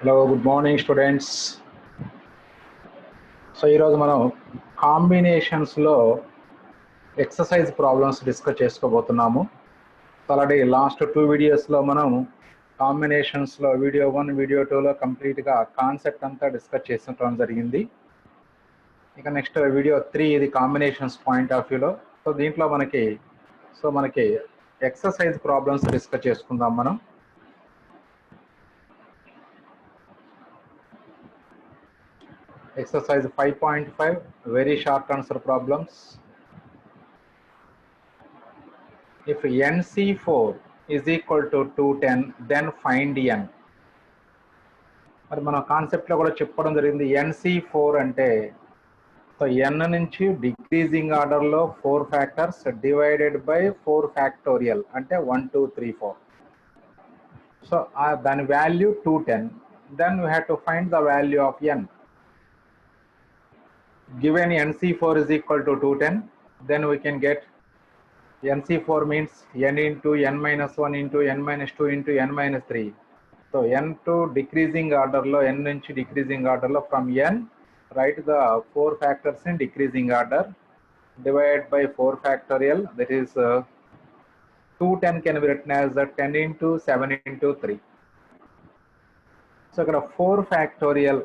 Hello good morning students. So ఈరోజు మనం కాంబినేషన్స్లో ఎక్సర్సైజ్ ప్రాబ్లమ్స్ డిస్కస్ చేసుకోబోతున్నాము. ఆల్రెడీ లాస్ట్ 2 వీడియోస్లో మనం కాంబినేషన్స్లో వీడియో 1 వీడియో 2లో కంప్లీట్గా కాన్సెప్ట్ అంతా డిస్కస్ చేసుకోవడం జరిగింది. ఇక నెక్స్ట్ వీడియో 3 ఇది కాంబినేషన్స్ పాయింట్ ఆఫ్ వ్యూలో. సో దీంట్లో మనకి ఎక్సర్సైజ్ ప్రాబ్లమ్స్ డిస్కస్ చేసుకుందాం మనం. Exercise 5.5 very short answer problems. If NC4 is equal to 210 then find N. మరి మన కాన్సెప్ట్ లో కూడా చెప్పడం జరిగింది. NC4 అంటే సో N నుంచి డిక్రీజింగ్ ఆర్డర్ లో 4 ఫ్యాక్టర్స్ డివైడెడ్ బై 4 ఫ్యాక్టోరియల్ అంటే 1 2 3 4. సో దాని value 210. Then we have to find the value of N. Given NC4 is equal to 210, then we can get NC4 means N into N minus 1 into N minus 2 into N minus 3. So N to decreasing order lo, N into decreasing order lo, from N write the 4 factors in decreasing order, divide by 4 factorial, that is 210 can be written as 10 into 7 into 3. So ఇక్కడ 4 factorial,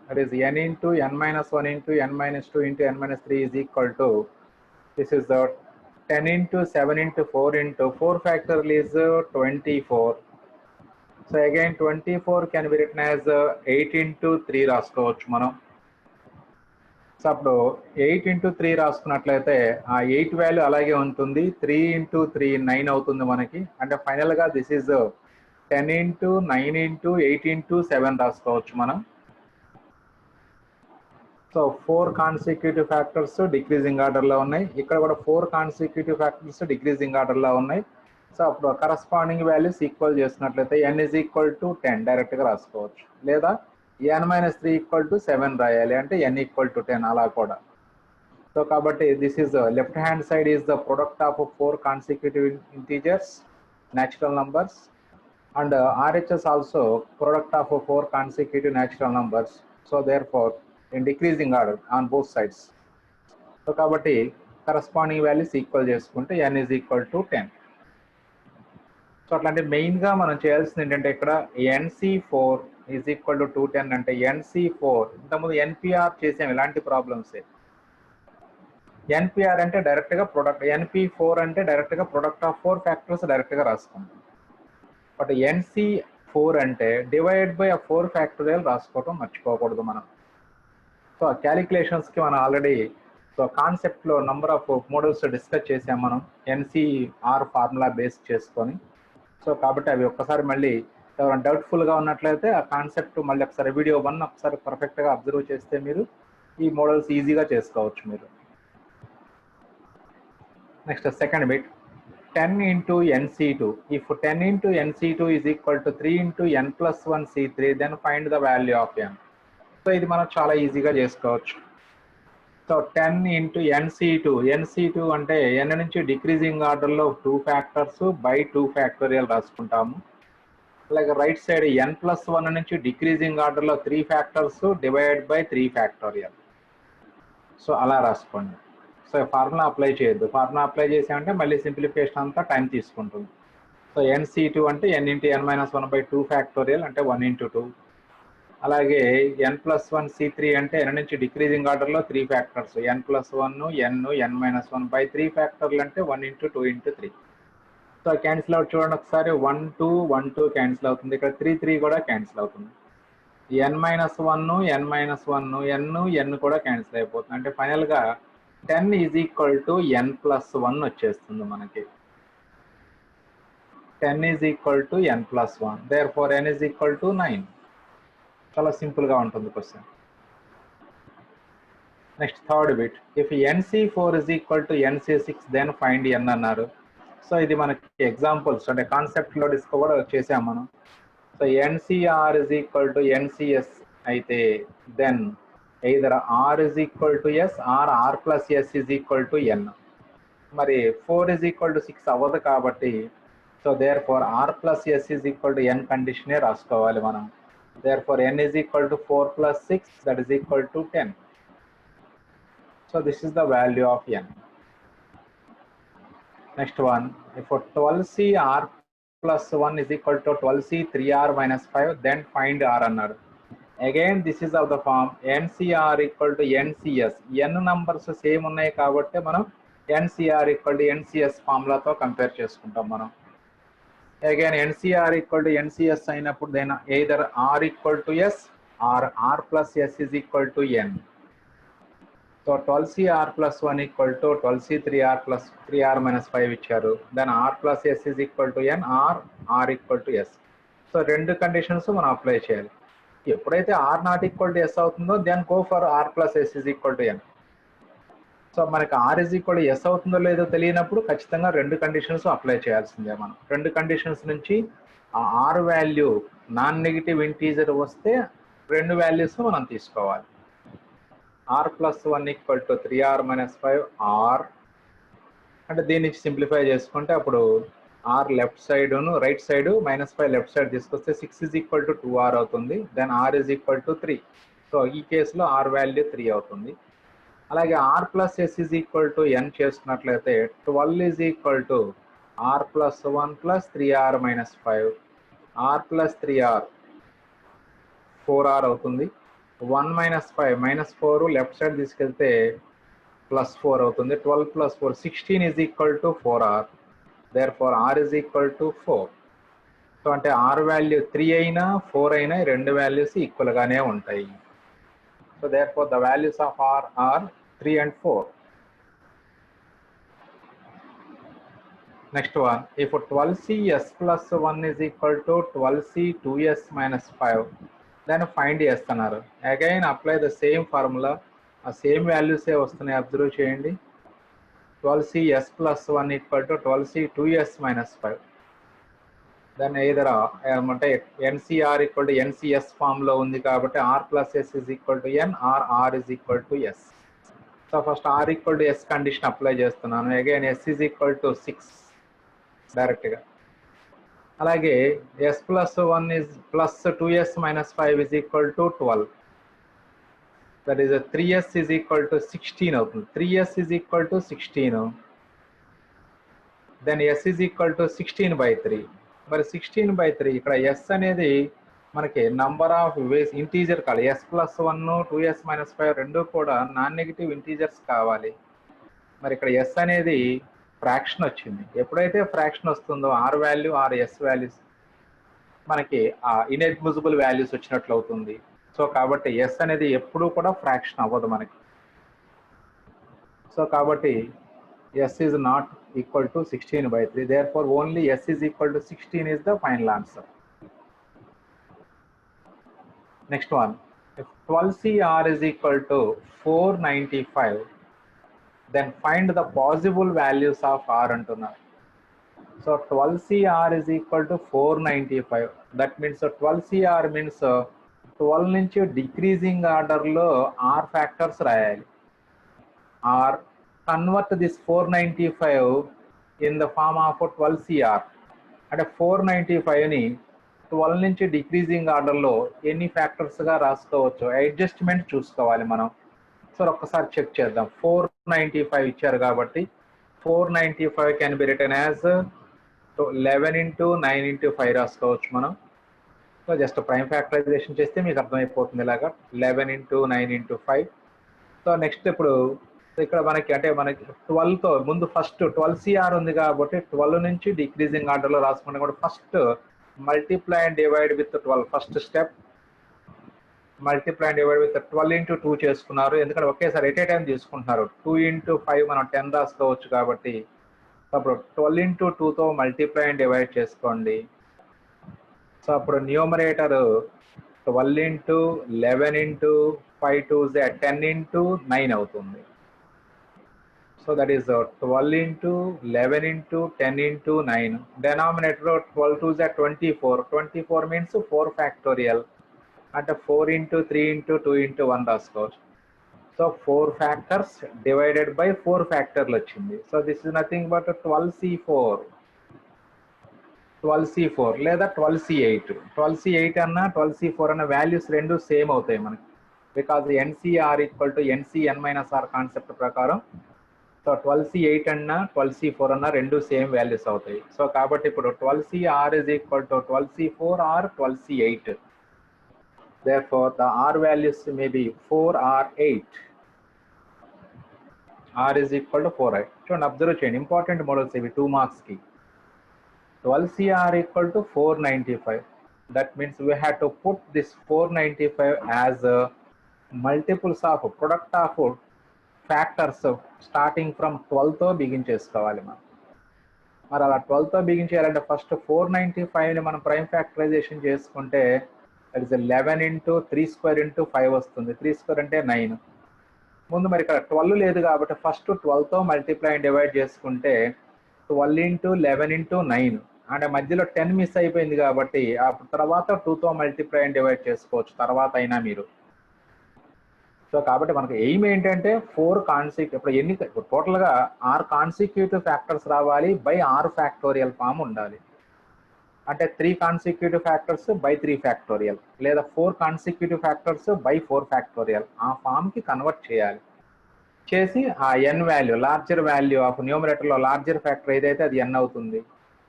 that is N into N minus 1 into N minus 2 into N minus 3 is equal to, this is the 10 into 7 into 4 into 4 factorial is 24. So again 24 can be written as 8 into 3 రాసుకోవచ్చు మనం. So అప్పుడు 8 into 3 రాసుకున్నట్లయితే ఆ 8 value అలాగే ఉంటుంది. 3 into 3 9 అవుతుంది మనకి. అంటే ఫైనల్గా this is 10 into 9 into 8 into 7 రాసుకోవచ్చు మనం. సో 4 కాన్సిక్యూటివ్ ఫ్యాక్టర్స్ డిక్రీజింగ్ ఆర్డర్లో ఉన్నాయి. ఇక్కడ కూడా 4 కాన్సిక్యూటివ్ ఫ్యాక్టర్స్ డిక్రీజింగ్ ఆర్డర్లో ఉన్నాయి. సో అప్పుడు కరస్పాండింగ్ వాల్యూస్ ఈక్వల్ చేసినట్లయితే n is equal to 10 డైరెక్ట్గా రాసుకోవచ్చు, లేదా n minus 3 equal to 7 రాయాలి అంటే n equal to 10 అలా కూడా. సో కాబట్టి this is left hand side is the product of 4 consecutive integers natural numbers and RHS also product of 4 consecutive natural numbers. So therefore in decreasing order on both sides. So కాబట్టి corresponding values equal చేసుకుంటే n is equal to 10. So అట్లాంటి మెయిన్గా మనం చేయాల్సింది ఏంటంటే ఇక్కడ NC4 is equal to 210 అంటే NC4 ఇంతకుముందు NPR చేసాం ఇలాంటి ప్రాబ్లమ్సే. NPR అంటే డైరెక్ట్గా ప్రొడక్ట్, NP4 అంటే డైరెక్ట్గా ప్రొడక్ట్ ఆఫ్ 4 ఫ్యాక్టర్స్ డైరెక్ట్గా రాసుకుంటాం. బట్ NC4 అంటే డివైడ్ బై ఆ 4 ఫ్యాక్టోరియల్ రాసుకోవటం మర్చిపోకూడదు మనం. సో ఆ క్యాలిక్యులేషన్స్కి మనం ఆల్రెడీ సో కాన్సెప్ట్లో నంబర్ ఆఫ్ మోడల్స్ డిస్కస్ చేసాం మనం NCR ఫార్ములా బేస్ చేసుకొని. సో కాబట్టి అవి ఒక్కసారి మళ్ళీ ఎవరైనా డౌట్ఫుల్గా ఉన్నట్లయితే ఆ కాన్సెప్ట్ మళ్ళీ ఒకసారి వీడియో 1 ఒకసారి పర్ఫెక్ట్గా అబ్జర్వ్ చేస్తే మీరు ఈ మోడల్స్ ఈజీగా చేసుకోవచ్చు మీరు. Next second bit 10 into NC2. If 10 into NC2 is equal to 3 into N plus 1 C3 then find the value of N. So ఇది మనం చాలా ఈజీగా చేసుకోవచ్చు. సో 10 into NC2 అంటే N నుంచి డిక్రీజింగ్ ఆర్డర్లో 2 ఫ్యాక్టర్స్ బై 2 ఫ్యాక్టోరియల్ రాసుకుంటాము. అలాగే రైట్ సైడ్ N plus 1 నుంచి డిక్రీజింగ్ ఆర్డర్లో 3 factors divide by 3 factorial. So అలా రాసుకోండి. సో ఫార్ములా అప్లై చేయొద్దు. ఫార్ములా అప్లై చేసామంటే మళ్ళీ సింప్లిఫికేషన్ అంతా టైం తీసుకుంటుంది. సో NC2 అంటే N into N minus 1 by 2 factorial అంటే 1 into 2. అలాగే N plus 1 C3 అంటే N నుంచి డిక్రీజింగ్ ఆర్డర్లో 3 factors N plus 1 N minus 1 by 3 ఫ్యాక్టర్లు అంటే 1 into 2 into 3. So cancel out చూడండి ఒకసారి 1 2 1 2 క్యాన్సిల్ అవుతుంది. ఇక్కడ 3 3 కూడా క్యాన్సిల్ అవుతుంది. N minus 1 N minus 1 N కూడా క్యాన్సిల్ అయిపోతుంది. అంటే ఫైనల్గా 10 is equal to N plus 1 వచ్చేస్తుంది మనకి. 10 is equal to N plus 1. Therefore N is equal to 9. చాలా సింపుల్గా ఉంటుంది question. Next third bit if NC4 is equal to NC6 then find N అన్నారు. సో ఇది మనకి ఎగ్జాంపుల్స్ అంటే కాన్సెప్ట్లో డిస్కస్ కూడా చేసాం మనం. So NCR is equal to NCS అయితే then either R is equal to S or R plus S is equal to N. మరి 4 is equal to 6 అవ్వదు కాబట్టి so therefore R plus S is equal to N కండిషనే రాసుకోవాలి మనం. Therefore n is equal to 4 plus 6, that is equal to 10. So this is the value of n. Next one, if 12cr plus 1 is equal to 12c 3r minus 5, then find r అన్నాడు. Again this is of the form ncr equal to ncs. n numbers same ఉన్నాయి కాబట్టి మనం ncr equal to ncs ఫార్ములాతో compare చేసుకుంటాం మనం. Again ncr equal to ncs అయినప్పుడు then either r equal to s or r plus s is equal to n. So 12cr plus 1 equal to 12c 3r plus 3r minus 5 ఇచ్చారు. Then r plus s is equal to n or r equal to s. So రెండు conditions మనం apply చేయాలి. ఎప్పుడైతే r not equal to s అవుతుందో then go for r plus s is equal to n. So మనకి r is equal to s అవుతుందో లేదో తెలియనప్పుడు ఖచ్చితంగా రెండు కండిషన్స్ అప్లై చేయాల్సిందే మనం. రెండు కండిషన్స్ నుంచి ఆ r value non negative integer వస్తే రెండు వాల్యూస్ మనం తీసుకోవాలి. r plus 1 equal to 3r minus 5 r అంటే దీన్ని సింప్లిఫై చేసుకుంటే అప్పుడు r left side right side -5 left side తీసుకొస్తే 6 is equal to 2r అవుతుంది. Then r is equal to 3. So ఈ కేసులో r వాల్యూ 3 అవుతుంది. అలాగే r plus s is equal to n చేసుకున్నట్లయితే 12 is equal to r plus 1 plus 3r minus 5 r plus 3r 4r అవుతుంది. 1 minus 5 minus 4 left side తీసుకెళ్తే plus 4 అవుతుంది. 12 plus 4 16 is equal to 4r. Therefore r is equal to 4. So అంటే r value 3 అయినా 4 అయినా రెండు values equal గానే ఉంటాయి. So therefore the values of r are 3 and 4. Next one, if 12c s plus 1 is equal to 12c 2s minus 5, then find s అన్నారు. Again apply the same formula. ఆ same వాల్యూసే వస్తున్నాయి, observe చేయండి. 12c s plus 1 equal to 12c 2s minus 5. Then either అంటే ncr equal to ncs ఫామ్లో ఉంది కాబట్టి r plus s is equal to n or r is equal to s. So first r equal to s condition apply చేస్తున్నాను. Again s is equal to 6 డైరెక్ట్గా. అలాగే s plus 1 is plus 2s minus 5 is equal to 12. That is 3s is equal to 16 అవుతుంది. 3s is equal to 16. Then s is equal to 16 by 3. మరి 16 by 3 ఇక్కడ s అనేది మనకి number of ways integer కావాలి. s plus 1 2s minus 5 రెండు కూడా non negative integers కావాలి. మరి ఇక్కడ s అనేది ఫ్రాక్షన్ వచ్చింది. ఎప్పుడైతే ఫ్రాక్షన్ వస్తుందో r value or s values మనకి ఆ ఇన్ఎడ్మిసిబుల్ వాల్యూస్ వచ్చినట్లు అవుతుంది. సో కాబట్టి s అనేది ఎప్పుడూ కూడా ఫ్రాక్షన్ అవ్వదు మనకి. సో కాబట్టి s is not equal to 16 by 3. Therefore only s is equal to 16 is the final answer. Next one, if 12cr is equal to 495, then find the possible values of r అంటున్నారు. So 12cr is equal to 495. That means 12cr means 12 నుంచి decreasing ఆర్డర్లో r factors రాయాలి. r convert this 495 in the form of 12cr. అంటే 495ని 12 నుంచి decreasing ఆర్డర్లో ఎన్ని ఫ్యాక్టర్స్గా రాసుకోవచ్చు, adjustment చూసుకోవాలి మనం. సో ఒక్కసారి చెక్ చేద్దాం. 495 ఇచ్చారు కాబట్టి 495 can be return as 11 into 9 into 5 రాసుకోవచ్చు మనం. సో జస్ట్ ప్రైమ్ ఫ్యాక్టరైజేషన్ చేస్తే మీకు అర్థమైపోతుంది ఇలాగా 11 into 9 into 5. సో నెక్స్ట్ ఇప్పుడు ఇక్కడ మనకి అంటే మనకి 12తో ముందు ఫస్ట్ 12cr ఉంది కాబట్టి 12 నుంచి డిక్రీజింగ్ ఆర్డర్లో రాసుకుంటే కూడా first multiply and divide with 12 first step. Multiply and divide with 12 into 2 చేసుకున్నారు, ఎందుకంటే ఒకేసారి ఎట్ ఏ టైం తీసుకుంటున్నారు. 2 into 5 మనం 10 రాసుకోవచ్చు కాబట్టి అప్పుడు 12 into 2తో మల్టిప్లై అండ్ డివైడ్ చేసుకోండి. సో అప్పుడు numerator 12 into 11 into 5 2s 10 into 9 అవుతుంది. So that is 12 into 11 into 10 into 9. Denominator 12 2s 24. 24 means 4 factorial. అంటే 4 into 3 into 2 into 1 రాసుకోవచ్చు. So 4 factors divided by 4 factorial వచ్చింది. So this is nothing but 12c4. 12C4 లేదా 12C8. 12C8 అన్న 12C4 అన్న values రెండు same అవుతాయి మనకి, because NCR equal to NCN minus R concept ప్రకారం. సో 12C8 అన్న 12C4 అన్న రెండు సేమ్ వాల్యూస్ అవుతాయి. సో కాబట్టి ఇప్పుడు 12CR is equal to 12C4 or 12C8. Therefore the R values may be 4 or 8. R is equal to 4. చూడండి, observe చేయండి, important models ఇవి 2 మార్క్స్ కి. 12CR equal to 495. That means we have to put this 495 as multiples of product of factors starting from 12తో begin చేసుకోవాలి మనం. మరి అలా 12తో begin చేయాలంటే ఫస్ట్ 495ని మనం ప్రైమ్ ఫ్యాక్టరైజేషన్ చేసుకుంటే దట్ ఇస్ 11 ఇంటూ 3² ఇంటూ 5 వస్తుంది. 3² అంటే 9. ముందు మరి ఇక్కడ 12 లేదు కాబట్టి ఫస్ట్ 12తో మల్టిప్లై అండ్ డివైడ్ చేసుకుంటే 12 ఇంటూ 11 ఇంటూ 9, అంటే మధ్యలో 10 మిస్ అయిపోయింది కాబట్టి ఆ తర్వాత 2తో మల్టిప్లై అండ్ డివైడ్ చేసుకోవచ్చు తర్వాత అయినా మీరు. సో కాబట్టి మనకు ఎయిమ్ ఏంటంటే 4 ఇప్పుడు ఎన్ని టోటల్గా 6 కాన్సిక్యూటివ్ ఫ్యాక్టర్స్ రావాలి బై R ఫ్యాక్టోరియల్ ఫామ్ ఉండాలి. అంటే 3 కాన్సిక్యూటివ్ ఫ్యాక్టర్స్ బై 3 ఫ్యాక్టోరియల్, లేదా 4 కాన్సిక్యూటివ్ ఫ్యాక్టర్స్ బై 4 ఫ్యాక్టోరియల్, ఆ ఫామ్కి కన్వర్ట్ చేయాలి. చేసి ఆ n value, larger value of న్యూమరేటర్లో లార్జర్ ఫ్యాక్టర్ ఏదైతే అది n అవుతుంది,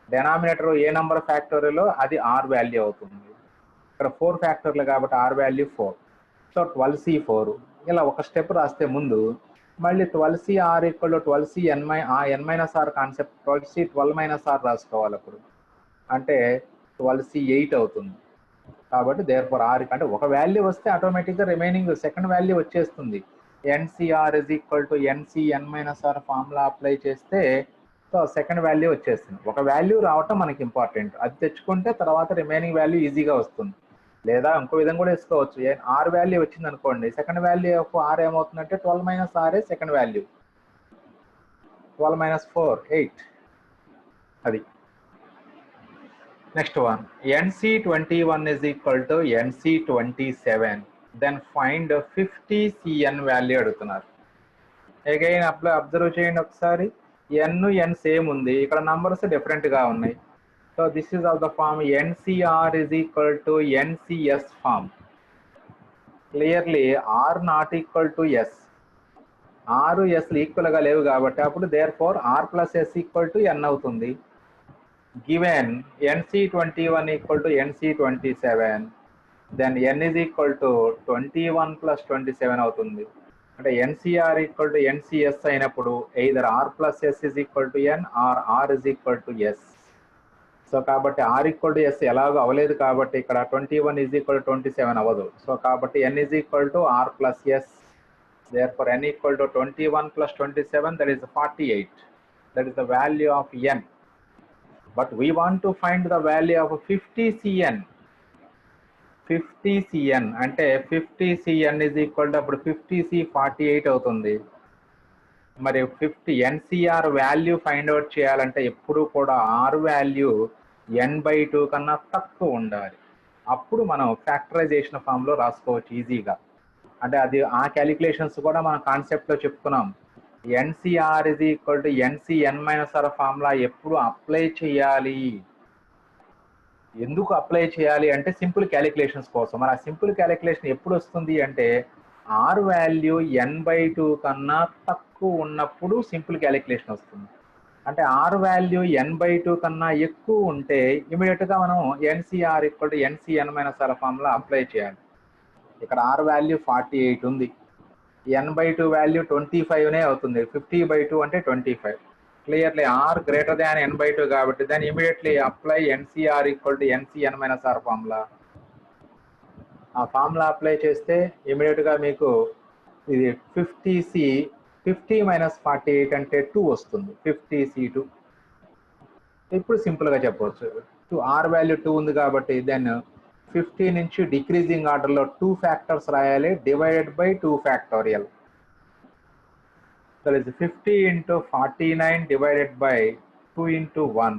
డెనామినేటర్ ఏ నంబర్ ఫ్యాక్టోరియల్లో అది R వాల్యూ అవుతుంది. ఇక్కడ 4 ఫ్యాక్టర్లు కాబట్టి R వాల్యూ 4. సో 12C4 ఇలా ఒక స్టెప్ రాస్తే ముందు మళ్ళీ 12CR equal to 12CN n-R concept 12C12 - R రాసుకోవాలి. అప్పుడు అంటే 12C8 అవుతుంది. కాబట్టి దేర్ఫోర్ R అంటే ఒక వాల్యూ వస్తే ఆటోమేటిక్గా రిమైనింగ్ సెకండ్ వాల్యూ వచ్చేస్తుంది. NCR is equal to NCN-R formula apply చేస్తే సో సెకండ్ వాల్యూ వచ్చేస్తుంది. ఒక వాల్యూ రావటం మనకి ఇంపార్టెంట్, అది తెచ్చుకుంటే తర్వాత రిమైనింగ్ వాల్యూ ఈజీగా వస్తుంది. లేదా ఇంకో విధంగా కూడా వేసుకోవచ్చు, R వాల్యూ వచ్చింది అనుకోండి, సెకండ్ వాల్యూ ఆఫ్ R ఏమవుతుందంటే 12 - R సెకండ్ వాల్యూ, 12 - 4 8. అది next one. NC21 is equal to NC27. Then find 50CN value అడుగుతున్నారు. అగైన్ అబ్జర్వ్ చేయండి ఒకసారి, n సేమ్ ఉంది, ఇక్కడ నంబర్స్ డిఫరెంట్గా ఉన్నాయి. So this is of the form NCR is equal to NCS form. Clearly R not equal to S. R S ఈక్వల్గా లేవు కాబట్టి అప్పుడు therefore R + S equal to N అవుతుంది. Given NC21 equal to NC27, then N is equal to 21 + 27 అవుతుంది. అంటే NCR equal to NCS అయినప్పుడు either R + S is equal to N or R is equal to S. So కాబట్టి R equal to S ఎలాగో అవ్వలేదు కాబట్టి ఇక్కడ 21 is equal to 27 అవ్వదు. So కాబట్టి N is equal to R + S. Therefore N equal to 21 + 27, that is 48. That is the value of N. But we want to find the value of 50CN. 50CN అంటే 50CN is equal to అప్పుడు 50C 48 అవుతుంది. మరి 50 NCR value find out చేయాలంటే ఎప్పుడు కూడా R value n/2 కన్నా తక్కువ ఉండాలి. అప్పుడు మనం ఫ్యాక్టరైజేషన్ ఫామ్లో రాసుకోవచ్చు ఈజీగా. అంటే అది ఆ క్యాలిక్యులేషన్స్ కూడా మనం కాన్సెప్ట్లో చెప్పుకున్నాం. NCR is equal to NCN-R formula ఎప్పుడు అప్లై చేయాలి, ఎందుకు అప్లై చేయాలి అంటే సింపుల్ క్యాలిక్యులేషన్స్ కోసం. మరి ఆ సింపుల్ క్యాలిక్యులేషన్ ఎప్పుడు వస్తుంది అంటే R వాల్యూ n/2 కన్నా తక్కువ ఉన్నప్పుడు సింపుల్ క్యాలిక్యులేషన్ వస్తుంది. అంటే R వాల్యూ n/2 కన్నా ఎక్కువ ఉంటే ఇమీడియట్గా మనం NCR equal to NCN-R formula apply చేయాలి. ఇక్కడ R వాల్యూ 48 ఉంది, n/2 వాల్యూ 25నే అవుతుంది. 50/2 అంటే 25. Clearly R greater than n/2 కాబట్టి దాన్ని immediately apply NCR equal to NCN-R formula. ఆ ఫార్ములా అప్లై చేస్తే ఇమీడియట్గా మీకు ఇది 50 - 48 అంటే 2 వస్తుంది, 50C2. ఇప్పుడు సింపుల్గా చెప్పవచ్చు, R వాల్యూ 2 ఉంది కాబట్టి దెన్ 50 నుంచి డిక్రీజింగ్ ఆర్డర్లో 2 ఫ్యాక్టర్స్ రాయాలి, divided by 2 factorial. So is 50 × 49 divided by 2 × 1.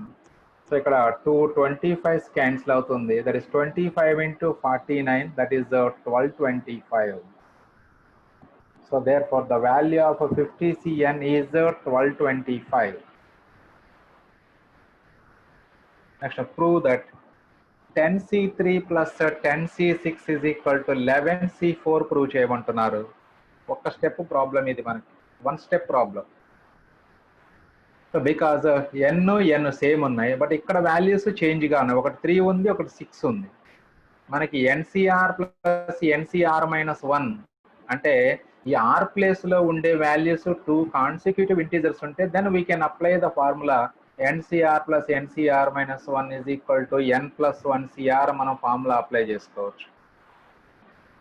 So ఇక్కడ 225 క్యాన్సిల్ అవుతుంది. That is 25 × 49, that is 1225. So therefore the value of 50CN is 1225. Next prove that 10C3 plus 10C6 is equal to 11C4 prove చేయమంటున్నారు. ఒక్క step problem ఇది మనకి, one step problem. So because n same ఉన్నాయి, but ఇక్కడ values చేంజ్గా ఉన్నాయి. ఒకటి 3 ఉంది, ఒకటి 6 ఉంది. మనకి ఎన్సిఆర్ ప్లస్ ఎన్సిఆర్ మైనస్ 1 అంటే ఈ ఆర్ ప్లేస్లో ఉండే వాల్యూస్ 2 కాన్సిక్యూటివ్ ఇంటీజర్స్ ఉంటే then we can apply the formula NCR plus NCR minus 1 is equal to n+1cr మనం ఫార్ములా అప్లై చేసుకోవచ్చు.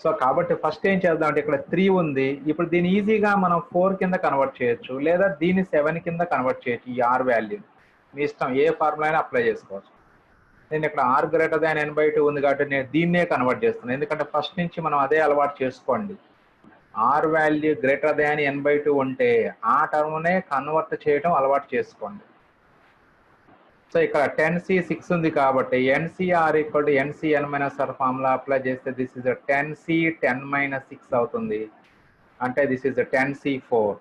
సో కాబట్టి ఫస్ట్ ఏం చేద్దాం అంటే ఇక్కడ 3 ఉంది, ఇప్పుడు దీన్ని ఈజీగా మనం 4 కింద కన్వర్ట్ చేయొచ్చు, లేదా దీన్ని 7 కింద కన్వర్ట్ చేయొచ్చు. ఈ ఆర్ వాల్యూ మీ ఇష్టం, ఏ ఫార్ములా అయినా అప్లై చేసుకోవచ్చు. నేను ఇక్కడ r గ్రేటర్ దాన్ n/2 ఉంది కాబట్టి నేను దీన్నే కన్వర్ట్ చేస్తున్నాను, ఎందుకంటే ఫస్ట్ నుంచి మనం అదే అలవాటు చేసుకోండి. r value greater than n/2 ఉంటే ఆ టర్మ్నే కన్వర్ట్ చేయడం అలవాటు చేసుకోండి. సో ఇక్కడ 10C6 ఉంది కాబట్టి NCR equal to NCn-r formula apply చేస్తే దిస్ ఇస్ 10C10-6 అవుతుంది. అంటే దిస్ ఇస్ 10C4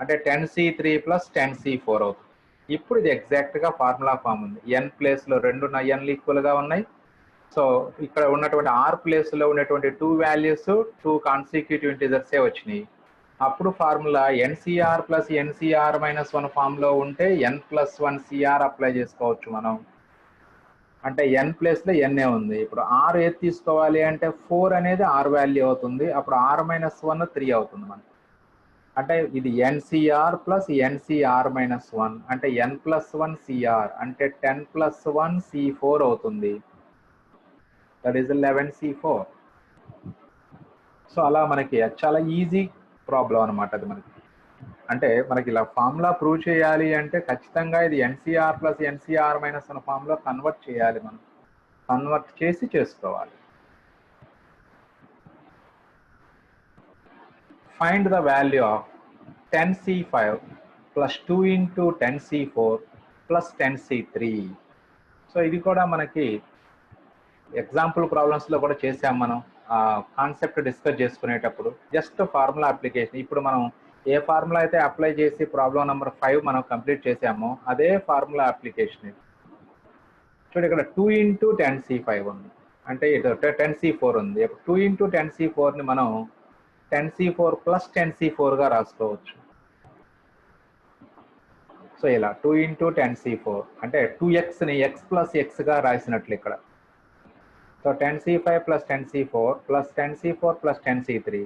అంటే 10C3 ప్లస్ 10C4 అవుతుంది. ఇప్పుడు ఇది ఎగ్జాక్ట్గా ఫార్ములా ఫామ్ ఉంది. n ప్లేస్లో రెండు nలు ఈక్వల్గా ఉన్నాయి. సో ఇక్కడ ఉన్నటువంటి r ప్లేస్లో ఉన్నటువంటి 2 వాల్యూస్ 2 కాన్సిక్యూటివ్ ఇంటిజర్సే వచ్చినాయి. అప్పుడు ఫార్ములా ఎన్సిఆర్ ప్లస్ NCR-1 ఫామ్లో ఉంటే n+1cr అప్లై చేసుకోవచ్చు మనం. అంటే n ప్లేస్లో n ఉంది. ఇప్పుడు r ఏది తీసుకోవాలి అంటే 4 అనేది r వాల్యూ అవుతుంది. అప్పుడు r-1 3 అవుతుంది మనకి. అంటే ఇది NCR ప్లస్ NCR-1 అంటే n+1cr అంటే 10+1c4 అవుతుంది. That is 11c4. సో అలా మనకి చాలా ఈజీ ప్రాబ్లం అనమాట అది మనకి. అంటే మనకి ఇలా ఫార్ములా ప్రూవ్ చేయాలి అంటే ఖచ్చితంగా ఇది NCR plus NCR-1 formula convert చేయాలి, మనం కన్వర్ట్ చేసి చేసుకోవాలి. Find the value of 10C5 plus 2 into 10C4 plus 10C3. So ఇది కూడా మనకి ఎగ్జాంపుల్ ప్రాబ్లమ్స్లో కూడా చేసాం మనం, కాన్సెప్ట్ డిస్కస్ చేసుకునేటప్పుడు. Just formula application. ఇప్పుడు మనం ఏ ఫార్ములా అయితే అప్లై చేసి ప్రాబ్లం నెంబర్ 5 మనం కంప్లీట్ చేసామో అదే ఫార్ములా అప్లికేషన్ ఇది. చూడండి ఇక్కడ 2 into 10C5 ఉంది, అంటే ఇటు 10C4 ఉంది. 2 into 10C4ని మనం 10C4 ప్లస్ 10C4గా రాసుకోవచ్చు. సో ఇలా 2 into 10C4 అంటే 2xని x ప్లస్ xగా రాసినట్లు ఇక్కడ. So 10C5 plus 10C4 plus 10C4 plus 10C3.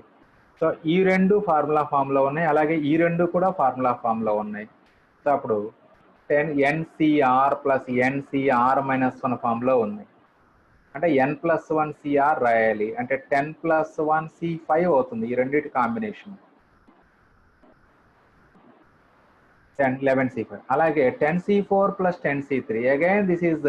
So ఈ రెండు ఫార్ములా ఫామ్లో ఉన్నాయి, అలాగే ఈ రెండు కూడా ఫార్ములా ఫామ్లో ఉన్నాయి. సో అప్పుడు 10NCR ప్లస్ NCR-1 ఫామ్లో ఉంది. అంటే n+1cr రాయాలి, అంటే 10+1c5 అవుతుంది. ఈ రెండింటి కాంబినేషన్ 11c5. అలాగే 10C4 plus 10C3 again this is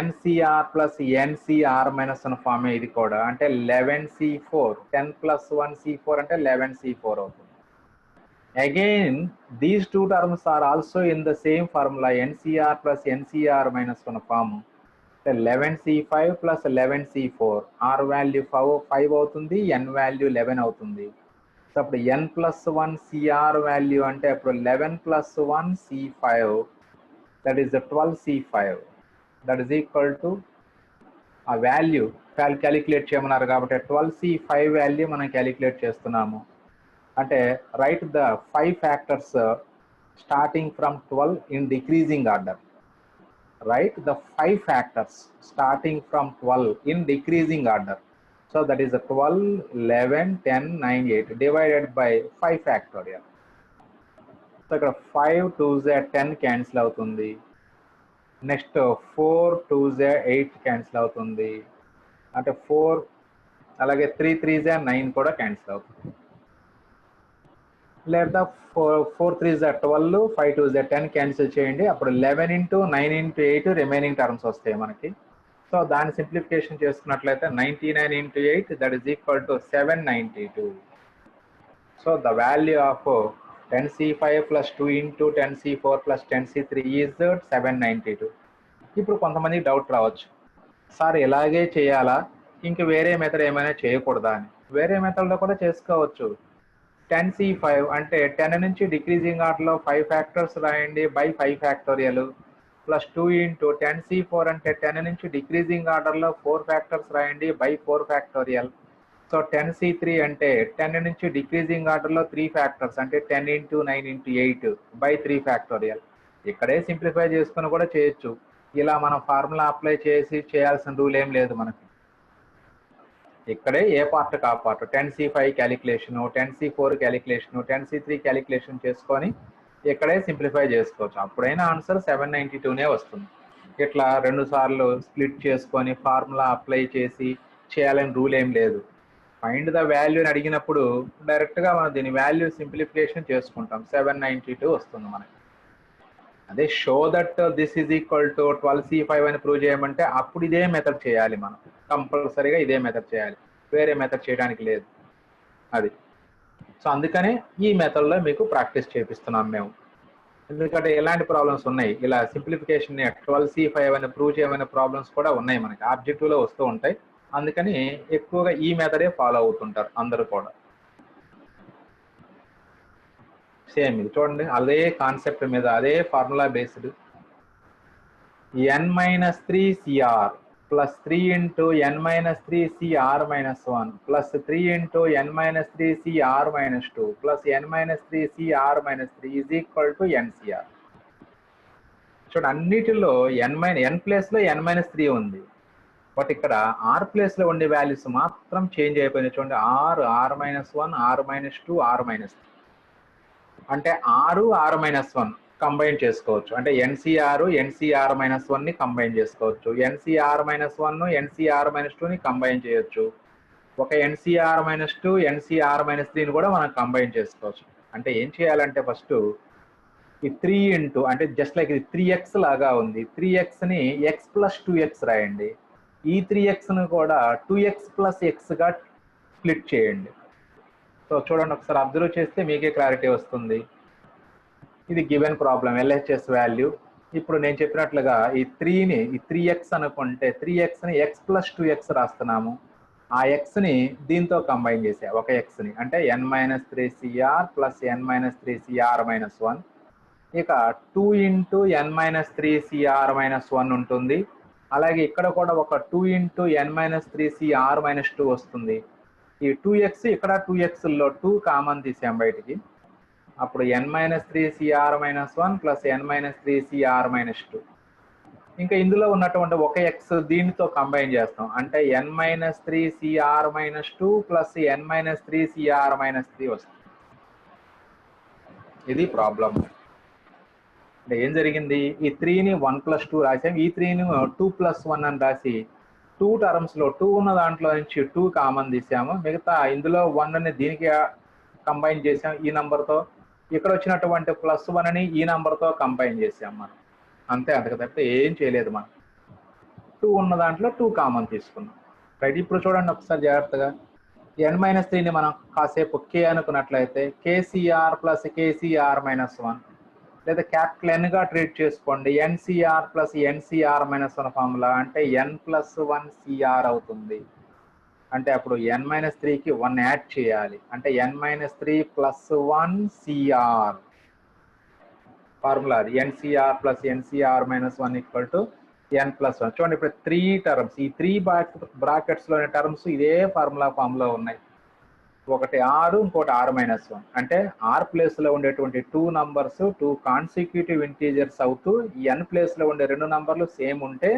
NCR plus NCR-1 ఫామే ఇది కూడా, అంటే 11C4. 10+1c4 అంటే 11c4 అవుతుంది. Again these two terms are also in the same formula NCR plus NCR-1 form. 11C5 plus 11C4 r value 5 అవుతుంది, n value 11 అవుతుంది. సో అప్పుడు n+1cr వాల్యూ అంటే అప్పుడు 11+1c5 that is 12c5. That is equal to ఆ value calculate చేయమన్నారు కాబట్టి 12c5 value మనం క్యాలిక్యులేట్ చేస్తున్నాము. అంటే right the 5 factors starting from 12 in decreasing order. Write the 5 factors starting from 12 in decreasing order. So that is 12, 11, 10, 9, 8 divided by 5 factorial. So ఇక్కడ 5 2s 10 cancel అవుతుంది. Next 4 2s 8 cancel అవుతుంది. అంటే 4 అలాగే 3 3s 9 కూడా cancel అవుతుంది. లేదా 4 3s 12, 5 2s 10 క్యాన్సిల్ చేయండి. అప్పుడు 11 into 9 into 8 రిమైనింగ్ టర్మ్స్ వస్తాయి మనకి. సో దాన్ని సింప్లిఫికేషన్ చేసుకున్నట్లయితే 99 into 8 that is equal to 792. So the value of 10C5 plus 2 into 10C4 plus 10C3 is 792. ఇప్పుడు కొంతమందికి డౌట్ రావచ్చు, సార్ ఇలాగే చేయాలా, ఇంక వేరే మెథడ్ ఏమైనా చేయకూడదా అని. వేరే మెథడ్లో కూడా చేసుకోవచ్చు. 10C5 అంటే 10 నుంచి డిక్రీజింగ్ ఆర్డర్లో 5 ఫ్యాక్టర్స్ రాయండి by 5 factorial plus 2 into 10c4 అంటే 10 నుంచి డిక్రీజింగ్ ఆర్డర్లో 4 ఫ్యాక్టర్స్ రాయండి బై 4 ఫ్యాక్టోరియల్. సో 10c3 అంటే 10 నుంచి డిక్రీజింగ్ ఆర్డర్లో 3 ఫ్యాక్టర్స్ అంటే 10 ఇంటూ 9 ఇంటూ 8 బై 3 ఫ్యాక్టోరియల్. ఇక్కడే సింప్లిఫై చేసుకుని కూడా చేయొచ్చు. ఇలా మనం ఫార్ములా అప్లై చేసి చేయాల్సిన రూల్ ఏం లేదు మనకి. ఇక్కడే ఏ పార్ట్ కా part 10c5 calculation, 10c4 calculation, 10c3 calculation చేసుకొని ఇక్కడే సింప్లిఫై చేసుకోవచ్చు. అప్పుడైనా ఆన్సర్ 792నే వస్తుంది. ఇట్లా 2 సార్లు స్ప్లిట్ చేసుకొని ఫార్ములా అప్లై చేసి చేయాలని రూల్ ఏం లేదు. ఫైండ్ ద వాల్యూని అడిగినప్పుడు డైరెక్ట్గా మనం దీని వాల్యూ సింప్లిఫికేషన్ చేసుకుంటాం. 792 వస్తుంది మనకి. అదే show that this is equal to 12c5 అని ప్రూవ్ చేయమంటే అప్పుడు ఇదే మెథడ్ చేయాలి మనం. కంపల్సరీగా ఇదే మెథడ్ చేయాలి, వేరే మెథడ్ చేయడానికి లేదు. అది సో అందుకనే ఈ మెథడ్లో మీకు ప్రాక్టీస్ చేపిస్తున్నాం మేము. ఎందుకంటే ఎలాంటి ప్రాబ్లమ్స్ ఉన్నాయి, ఇలా సింప్లిఫికేషన్ 12c5 అని ప్రూవ్ చేయమనే ప్రాబ్లమ్స్ కూడా ఉన్నాయి మనకి, ఆబ్జెక్టివ్లో వస్తూ ఉంటాయి. అందుకని ఎక్కువగా ఈ మెథడే ఫాలో అవుతుంటారు అందరూ కూడా. సేమ్ ఇది చూడండి, అదే కాన్సెప్ట్ మీద అదే formula based. n-3cr plus 3 into n-3cr-1 plus 3 into n-3cr-2 plus n-3cr-3 is equal to ncr. చూడండి అన్నిటిలో n ప్లేస్లో n-3 ఉంది, బట్ ఇక్కడ r ప్లేస్లో ఉండే వాల్యూస్ మాత్రం చేంజ్ అయిపోయినాయి. చూడండి r-1, r-2, r-3 అంటే r-1 కంబైన్ చేసుకోవచ్చు. అంటే NCR-NCR-1ని కంబైన్ చేసుకోవచ్చు, NCR-1 NCR-2ని కంబైన్ చేయొచ్చు, ఒక NCR-2 NCR-3ని కూడా మనం కంబైన్ చేసుకోవచ్చు. అంటే ఏం చేయాలంటే ఫస్ట్ ఈ 3 ఇంటూ అంటే జస్ట్ లైక్ ఇది 3x లాగా ఉంది, 3xని x ప్లస్ 2x రాయండి. ఈ 3xను కూడా 2x ప్లస్ xగా స్ప్లిట్ చేయండి. సో చూడండి ఒకసారి అబ్జర్వ్ చేస్తే మీకే క్లారిటీ వస్తుంది. ఇది గివెన్ ప్రాబ్లం LHS వాల్యూ. ఇప్పుడు నేను చెప్పినట్లుగా ఈ 3ని ఈ 3x అనుకుంటే 3xని x ప్లస్ 2x రాస్తున్నాము. ఆ xని దీంతో కంబైన్ చేసే ఒక xని అంటే n-3cr ప్లస్ n-3cr-1. ఇక 2 ఇంటూ n-3cr-1 ఉంటుంది. అలాగే ఇక్కడ కూడా ఒక 2 ఇంటూ n-3cr-2 వస్తుంది. ఈ 2x ఇక్కడ 2xలో 2 కామన్ తీసాం బయటికి, అప్పుడు n-3cr-1 ప్లస్ n-3cr-2. ఇంకా ఇందులో ఉన్నటువంటి ఒక x దీనితో కంబైన్ చేస్తాం అంటే n-3cr-2 ప్లస్ n-3cr-3 వస్తుంది. ఇది ప్రాబ్లం. అంటే ఏం జరిగింది, ఈ 3ని 1 ప్లస్ 2 రాసాం, ఈ 3ని 2 ప్లస్ 1 అని రాసి 2 టర్మ్స్లో 2 ఉన్న దాంట్లో నుంచి 2 కామన్ తీసాము. మిగతా ఇందులో 1ని దీనికి కంబైన్ చేసాం ఈ నెంబర్తో, ఇక్కడ వచ్చినటువంటి ప్లస్ 1ని ఈ నెంబర్తో కంబైన్ చేసాం మనం. అంతే, అంతకు తప్పితే ఏం చేయలేదు మనం. 2 ఉన్న దాంట్లో 2 కామన్ తీసుకున్నాం. రైట్, ఇప్పుడు చూడండి ఒకసారి జాగ్రత్తగా. n-3ని మనం కాసేపు k అనుకున్నట్లయితే KCR ప్లస్ KCR-1 లేదా క్యాపిటల్ Nగా ట్రీట్ చేసుకోండి. NCR ప్లస్ NCR-1 ఫార్ములా అంటే n+1 CR అవుతుంది. అంటే అప్పుడు n-3కి 1 యాడ్ చేయాలి అంటే n-3 ప్లస్ 1 CR ఫార్ములా అది. NCR plus NCR-1 equal to n+1. చూడండి ఇప్పుడు 3 టర్మ్స్, ఈ 3 బ్రాకెట్స్లోని టర్మ్స్ ఇదే ఫార్ములా ఫామ్లో ఉన్నాయి. ఒకటి r, ఇంకోటి r-1. అంటే r ప్లేస్లో ఉండేటువంటి 2 నంబర్స్ 2 కాన్సిక్యూటివ్ ఇంటీజర్స్ అవుతూ n ప్లేస్లో ఉండే 2 నంబర్లు సేమ్ ఉంటే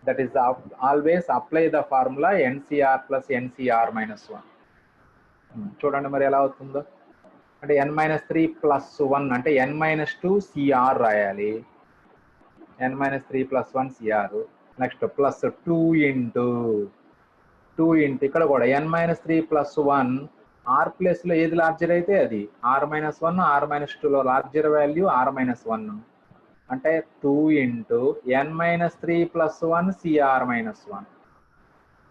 that is always apply the formula NCR plus NCR-1. చూడండి మరి ఎలా అవుతుందో. అంటే n-3 ప్లస్ 1 అంటే n-2 CR రాయాలి, n-3 plus 1 CR. Next plus 2 into ఇక్కడ కూడా n-3 ప్లస్ 1 r ప్లేస్లో ఏది లార్జర్ అయితే అది r-1, r-2లో లార్జర్ వాల్యూ r-1 అంటే 2 ఇంటూ n-3 ప్లస్ 1 CR-1.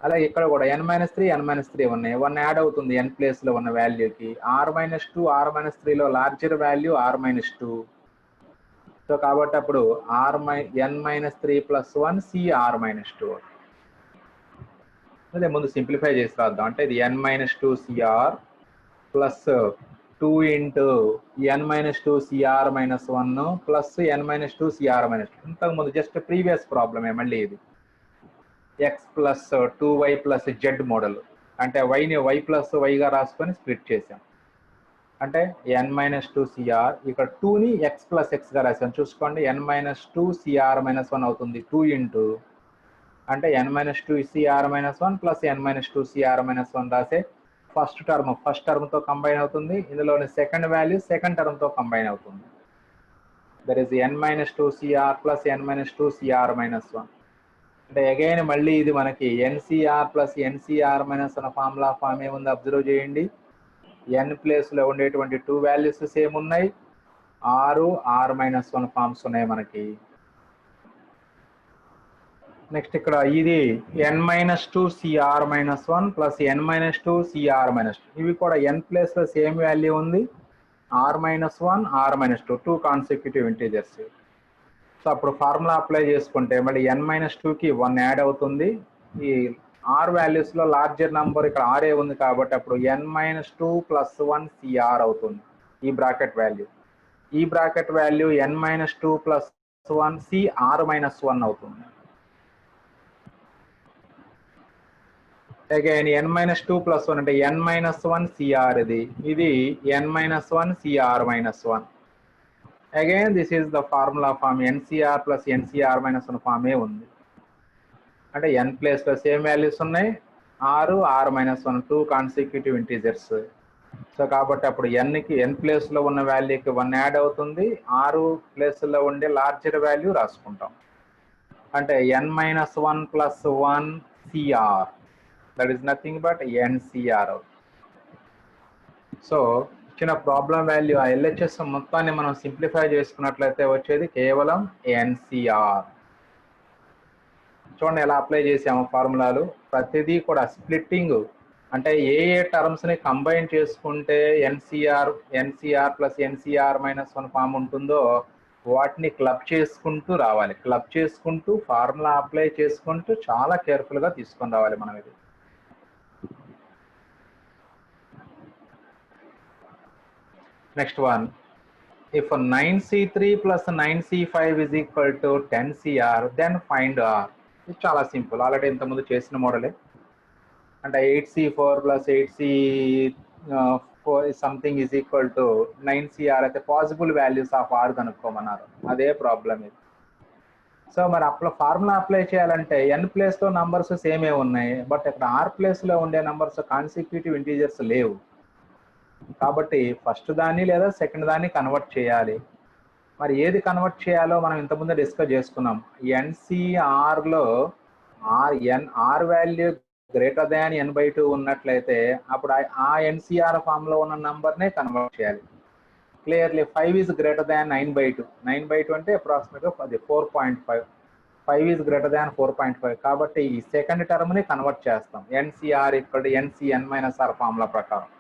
అలాగే ఇక్కడ కూడా n-3 ఉన్నాయి, 1 యాడ్ అవుతుంది n ప్లేస్లో ఉన్న వాల్యూకి. r-2 r-3లో లార్జర్ వాల్యూ r-2. సో కాబట్టి అప్పుడు n-3 ప్లస్ 1 CR-2. అదే ముందు సింప్లిఫై చేసి రాద్దాం. అంటే ఇది n-2 CR plus 2 into n minus 2 CR minus 1 plus n minus 2 CR minus 2. ఇంతకుముందు జస్ట్ ప్రీవియస్ ప్రాబ్లమే మళ్ళీ ఇది. X plus 2y plus Z model, అంటే వైని y ప్లస్ వైగా రాసుకొని స్ప్లిట్ చేసాం. అంటే n మైనస్ 2 సిఆర్, ఇక్కడ 2ని ఎక్స్ ప్లస్ ఎక్స్గా రాసాం. చూసుకోండి, n మైనస్ 2 సిఆర్ మైనస్ 1 అవుతుంది. 2 ఇంటూ అంటే n minus 2 CR minus 1 plus n minus 2 CR minus 1 రాసే ఫస్ట్ టర్మ్తో కంబైన్ అవుతుంది. ఇందులోని సెకండ్ వాల్యూ సెకండ్ టర్మ్తో కంబైన్ అవుతుంది. That is n minus 2 CR plus n minus 2 CR minus 1. అంటే అగైన్ మళ్ళీ ఇది మనకి NCR plus NCR minus 1 form ఏముంది అబ్జర్వ్ చేయండి. n ప్లేస్లో ఉండేటువంటి 2 వాల్యూస్ సేమ్ ఉన్నాయి. r మైనస్ 1 ఫామ్స్ ఉన్నాయి మనకి. నెక్స్ట్ ఇక్కడ ఇది n minus 2 CR minus 1 plus n minus 2 CR minus 2. ఇవి కూడా n ప్లేస్లో సేమ్ వాల్యూ ఉంది. r minus 1 r minus 2, 2 consecutive integers. So అప్పుడు ఫార్ములా అప్లై చేసుకుంటే మళ్ళీ n మైనస్ 2కి 1 యాడ్ అవుతుంది. ఈ r వాల్యూస్లో లార్జర్ నంబర్ ఇక్కడ r ఉంది కాబట్టి అప్పుడు n మైనస్ 2 ప్లస్ 1 సిఆర్ అవుతుంది ఈ బ్రాకెట్ వాల్యూ. ఈ bracket value n minus 2 plus 1 CR minus 1 అవుతుంది. అగైన్ n మైనస్ 2 ప్లస్ 1 అంటే n మైనస్ 1 సిఆర్, ఇది n minus 1 CR minus 1. Again this is the formula form NCR plus NCR minus 1 ఫామే ఉంది. అంటే n ప్లేస్లో same values ఉన్నాయి. r minus 1, 2 consecutive integers. So కాబట్టి అప్పుడు n ప్లేస్లో ఉన్న వాల్యూకి 1 యాడ్ అవుతుంది. r ప్లేస్లో ఉండే లార్జర్ వాల్యూ రాసుకుంటాం. అంటే n minus 1 plus 1 CR, that is nothing but NCR. So ఇచ్చిన ప్రాబ్లం వాల్యూ ఆ LHS మొత్తాన్ని మనం సింప్లిఫై చేసుకున్నట్లయితే వచ్చేది కేవలం NCR. చూడండి ఎలా అప్లై చేసాము ఫార్ములాలు. ప్రతిదీ కూడా స్ప్లిట్టింగ్, అంటే ఏ టర్మ్స్ని కంబైన్ చేసుకుంటే NCR plus NCR minus 1 form ఉంటుందో వాటిని క్లబ్ చేసుకుంటూ రావాలి. క్లబ్ చేసుకుంటూ ఫార్ములా అప్లై చేసుకుంటూ చాలా కేర్ఫుల్గా తీసుకొని రావాలి మనం ఇది. Next one, if 9C3 plus 9C5 is equal to 10CR, then find R. ఇది చాలా సింపుల్, ఆల్రెడీ ఇంతకుముందు చేసిన మోడలే. అంటే 8C4 plus 8C4 something is equal to 9CR అయితే పాసిబుల్ వాల్యూస్ ఆఫ్ R కనుక్కోమన్నారు. అదే ప్రాబ్లం ఇది. సో మరి ఫార్ములా అప్లై చేయాలంటే n ప్లేస్లో నంబర్స్ సేమే ఉన్నాయి, బట్ ఇక్కడ r ప్లేస్లో ఉండే నంబర్స్ కాన్సిక్యూటివ్ ఇంటీజర్స్ లేవు. కాబట్టి ఫస్ట్ దాన్ని లేదా సెకండ్ దాన్ని కన్వర్ట్ చేయాలి. మరి ఏది కన్వర్ట్ చేయాలో మనం ఇంతకుముందే డిస్కస్ చేసుకున్నాం. ఎన్సిఆర్లో r value greater than n/2 ఉన్నట్లయితే అప్పుడు ఆ ఎన్సిఆర్ ఫామ్లో ఉన్న నంబర్నే కన్వర్ట్ చేయాలి. Clearly 5 is greater than 9/2. 9/2 అంటే అప్రాక్సిమేట్గా 4.5. 5 ఈజ్ గ్రేటర్ దాన్ 4.5. కాబట్టి ఈ సెకండ్ టర్మ్ని కన్వర్ట్ చేస్తాం. ఎన్సిఆర్ ఇక్కడ NCN-R ఫార్ములా ప్రకారం.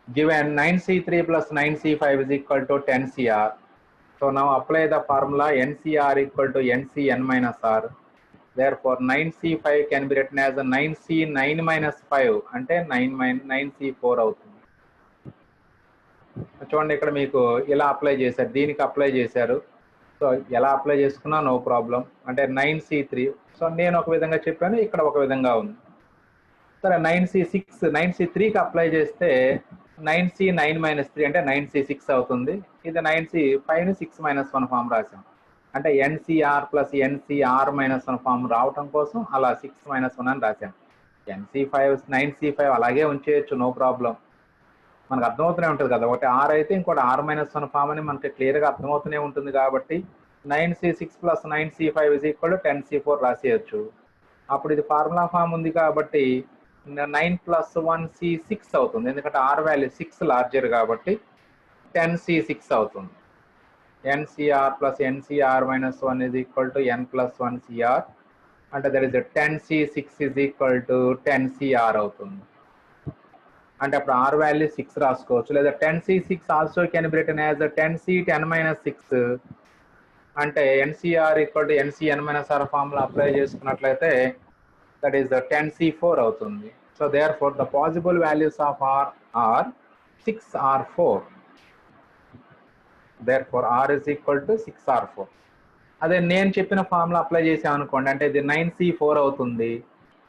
Given 9C3 plus 9C5 is equal to 10CR. So now apply the formula NCR equal to NCN-R. Therefore 9C5 can be written as a 9C9 minus 5 అంటే 9C4 అవుతుంది. చూడండి ఇక్కడ మీకు ఇలా apply చేశారు, దీనికి అప్లై చేశారు. సో ఎలా అప్లై చేసుకున్నా నో ప్రాబ్లం. అంటే 9C3, సో నేను ఒక విధంగా చెప్పాను, ఇక్కడ ఒక విధంగా ఉంది. సరే 9C3కి అప్లై చేస్తే 9C9 minus 3 అంటే 9C6 అవుతుంది. ఇది 9C5ని 6 minus 1 ఫామ్ రాసాం. అంటే NCR plus NCR minus 1 form రావటం కోసం అలా 6 minus 1 అని రాసాం. 9C5 అలాగే ఉంచేయచ్చు, నో ప్రాబ్లం. మనకు అర్థమవుతూనే ఉంటుంది కదా, ఒకటి R అయితే ఇంకోటి R minus 1 ఫామ్ అని మనకి క్లియర్గా అర్థమవుతూనే ఉంటుంది. కాబట్టి 9C6 plus 9C5 is equal to 10C4 రాసేయచ్చు. అప్పుడు ఇది ఫార్ములా ఫామ్ ఉంది కాబట్టి 9 plus 1 C6 అవుతుంది, ఎందుకంటే R వాల్యూ 6 లార్జర్ కాబట్టి 10C6 అవుతుంది. NCR plus NCR minus 1 is equal to N plus 1 CR. అంటే that is 10C6 is equal to 10CR అవుతుంది. అంటే అప్పుడు R వాల్యూ 6 రాసుకోవచ్చు. లేదా 10C6 also can be written as 10C10-6 అంటే NCR equal to NCN-R formula apply చేసుకున్నట్లయితే that is the 10C4 అవుతుంది. So therefore the possible values of R are 6R4. Therefore R is equal to 6R4. అదే నేను చెప్పిన formula apply చేసాం అనుకోండి, అంటే ఇది 9C4 అవుతుంది.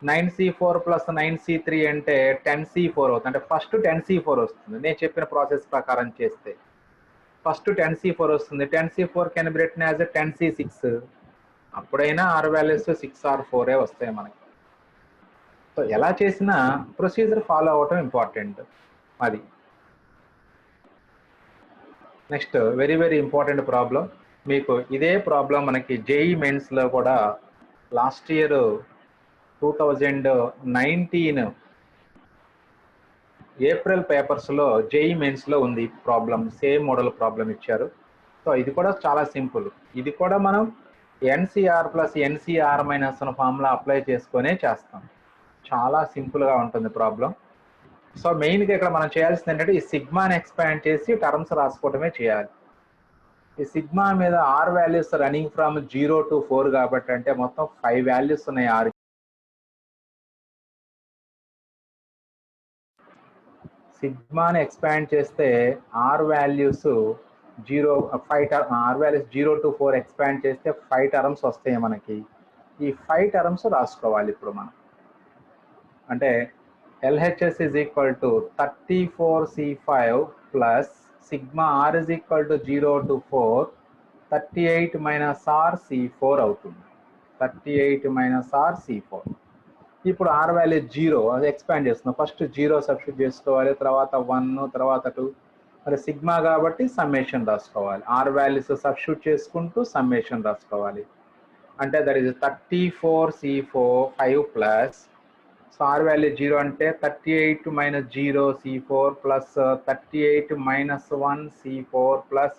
9C4 ప్లస్ 9C3 అంటే 10C4 అవుతుంది. అంటే ఫస్ట్ 10C4 వస్తుంది. నేను చెప్పిన ప్రాసెస్ ప్రకారం చేస్తే ఫస్ట్ 10C4 వస్తుంది. 10C4 can be written as 10C6. అప్పుడైనా ఆర్ వాల్యూస్ 6R4 వస్తాయి మనకి. సో ఎలా చేసినా ప్రొసీజర్ ఫాలో అవ్వటం ఇంపార్టెంట్. అది next very very important problem. మీకు ఇదే ప్రాబ్లం మనకి జేఈ మెయిన్స్లో కూడా లాస్ట్ ఇయర్ 2019 ఏప్రిల్ పేపర్స్లో జేఈ మెయిన్స్లో ఉంది ప్రాబ్లం. సేమ్ మోడల్ ప్రాబ్లం ఇచ్చారు. సో ఇది కూడా చాలా సింపుల్. ఇది కూడా మనం NCR plus NCR minus formula apply చేసుకునే చేస్తాం. చాలా సింపుల్గా ఉంటుంది ప్రాబ్లం. సో మెయిన్గా ఇక్కడ మనం చేయాల్సింది ఏంటంటే ఈ సిగ్మాని ఎక్స్పాండ్ చేసి టర్మ్స్ రాసుకోవడమే చేయాలి. ఈ సిగ్మా మీద R values running from 0 to 4 కాబట్టి అంటే మొత్తం 5 వాల్యూస్ ఉన్నాయి ఆర్. సిగ్మాని ఎక్స్పాండ్ చేస్తే ఆర్ వాల్యూస్ 0 to 4 ఎక్స్పాండ్ చేస్తే 5 టర్మ్స్ వస్తాయి మనకి. ఈ 5 టర్మ్స్ రాసుకోవాలి ఇప్పుడు మనం. అంటే LHS is equal to 34C5 plus sigma R is equal to 0 to 4 38 minus R C4 అవుతుంది. 38 minus R C4. ఇప్పుడు R వాల్యూ 0 అది ఎక్స్పాండ్ చేస్తున్నాం. ఫస్ట్ 0 సబ్స్టిట్యూట్ చేసుకోవాలి, తర్వాత 1, తర్వాత 2. మరి సిగ్మా కాబట్టి సమ్మేషన్ రాసుకోవాలి. R వాల్యూస్ సబ్స్టిట్యూట్ చేసుకుంటూ సమ్మేషన్ రాసుకోవాలి. అంటే that is 34C4 5 plus so R value 0 అంటే 38 minus 0 C4 plus 38 minus 1 C4 plus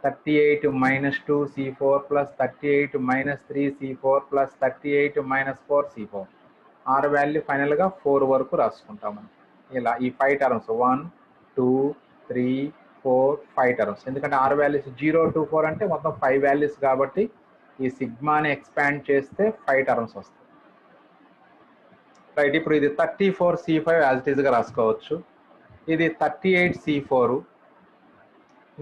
38 minus 2 C4 plus 38 minus 3 C4 plus 38 minus 4 C4. R value ఫైనల్గా 4 వరకు రాసుకుంటాము. ఇలా ఈ 5 టర్మ్స్ 1 2 3 4 5 టర్మ్స్. ఎందుకంటే ఆర్ వాల్యూస్ 0 to 4 అంటే మొత్తం 5 వాల్యూస్ కాబట్టి ఈ సిగ్మాని ఎక్స్పాండ్ చేస్తే 5 టర్మ్స్ వస్తాయి. రైట్, ఇప్పుడు ఇది 34C5 యాజ్ ఇట్ ఈస్గా రాసుకోవచ్చు. ఇది 38C4,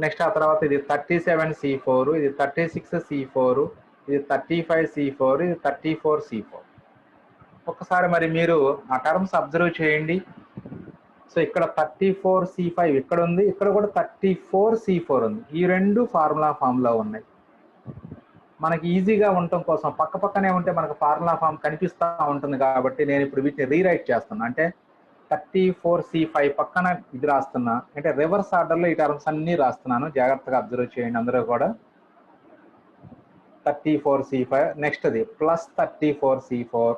నెక్స్ట్ ఆ తర్వాత ఇది 37C4, ఇది 36C4, ఇది 35C4, ఇది 34C4. ఒక్కసారి మరి మీరు ఆ టర్మ్స్ అబ్జర్వ్ చేయండి. సో ఇక్కడ 34C5 ఇక్కడ ఉంది, ఇక్కడ కూడా 34C4 ఉంది. ఈ రెండు ఫార్ములా ఉన్నాయి. మనకి ఈజీగా ఉండటం కోసం పక్క పక్కనే ఉంటే మనకు ఫార్ములా ఫామ్ కనిపిస్తూ ఉంటుంది కాబట్టి నేను ఇప్పుడు వీటిని రీరైట్ చేస్తున్నా. అంటే 34C5 పక్కన ఇది రాస్తున్నా, అంటే రివర్స్ ఆర్డర్లో ఈ టర్మ్స్ అన్నీ రాస్తున్నాను. జాగ్రత్తగా అబ్జర్వ్ చేయండి అందరూ కూడా. 34C5 నెక్స్ట్ అది plus 34C4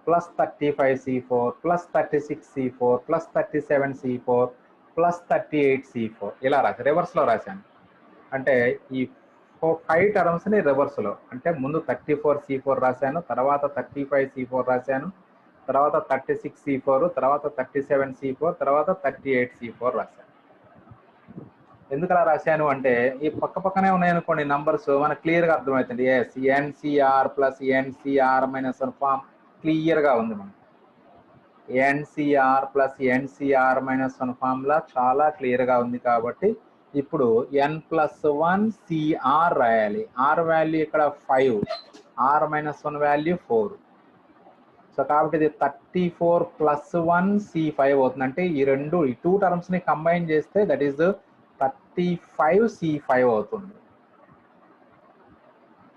plus 35C4 plus 36C4 plus 37C4 plus 38C4 ఇలా రాశాను, రివర్స్లో రాశాను. అంటే ఈ 5 టర్మ్స్ని రివర్స్లో, అంటే ముందు 34C4 రాశాను, తర్వాత 35C4 రాశాను, తర్వాత 36C4, తర్వాత 37C4, తర్వాత 38C4 రాశాను. ఎందుకు అలా రాశాను అంటే ఈ పక్క పక్కనే ఉన్నాయనుకోండి నంబర్స్, మనకు క్లియర్గా అర్థమవుతుంది. Yes, NCR plus NCR minus form క్లియర్గా ఉంది మనకు. NCR plus NCR minus formula చాలా క్లియర్గా ఉంది కాబట్టి ఇప్పుడు n+1 CR రాయాలి. ఆర్ వాల్యూ ఇక్కడ 5, R - 1 వాల్యూ 4. సో కాబట్టి ఇది 34 + 1 C5 అవుతుంది. అంటే ఈ 2 టర్మ్స్ని కంబైన్ చేస్తే దట్ ఈస్ 35C5 అవుతుంది.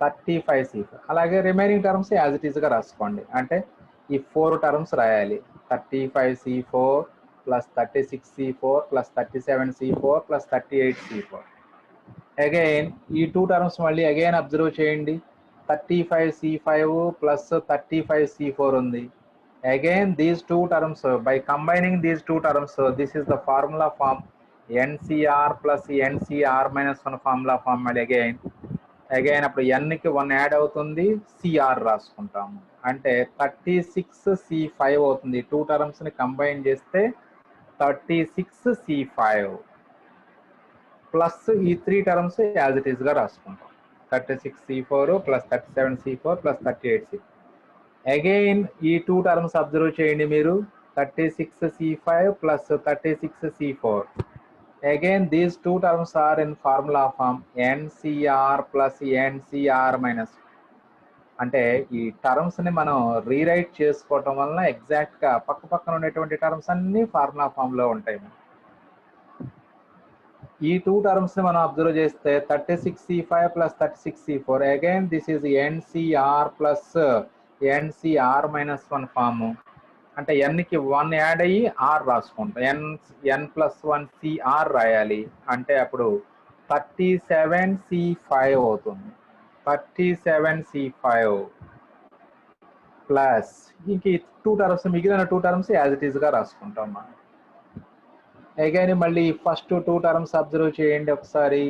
35C5. అలాగే రిమైనింగ్ టర్మ్స్ యాజ్ ఇట్ ఈస్గా రాసుకోండి. అంటే ఈ 4 టర్మ్స్ రాయాలి. 35C4 plus 36C4 plus 37C4 plus 38C4. Again ఈ 2 టర్మ్స్ మళ్ళీ అగైన్ అబ్జర్వ్ చేయండి. 35C5 plus 35C4 ఉంది. Again these 2 terms, by combining these 2 terms, this is the formula form NCR plus NCR - 1 formula form. మళ్ళీ again అప్పుడు nకి 1 add అవుతుంది, CR రాసుకుంటాము. అంటే 36C5 అవుతుంది. 2 టర్మ్స్ని కంబైన్ చేస్తే 36C5 ప్లస్ ఈ 3 టర్మ్స్ యాజ్ ఇట్ ఈస్గా రాసుకుంటాం. 36C4 plus 37C4 plus 38C4. Again ఈ 2 టర్మ్స్ అబ్జర్వ్ చేయండి మీరు. 36C5 plus 36C4. Again, these two terms are in formula form NCR plus NCR minus. అంటే ఈ టర్మ్స్ ని మనం రీరైట్ చేసుకోవటం వలన ఎగ్జాక్ట్ గా పక్క పక్కన ఉండేటువంటి టర్మ్స్ అన్ని ఫార్ములా ఫామ్ లో ఉంటాయి. ఈ టూ టర్మ్స్ ని మనం అబ్జర్వ్ చేస్తే 36C5 plus 36C4. Again this is NCR plus NCR minus 1 form. అంటే ఎన్కి 1 యాడ్ అయ్యి ఆర్ రాసుకుంటాం. ఎన్ ప్లస్ 1 CR రాయాలి. అంటే అప్పుడు 37C5 అవుతుంది. 37C5 ప్లస్ ఇంక టూ టర్మ్స్, మిగిలిన two terms as it is గా రాసుకుంటాం మనం. అగైన్ మళ్ళీ ఫస్ట్ టూ టర్మ్స్ అబ్జర్వ్ చేయండి ఒకసారి.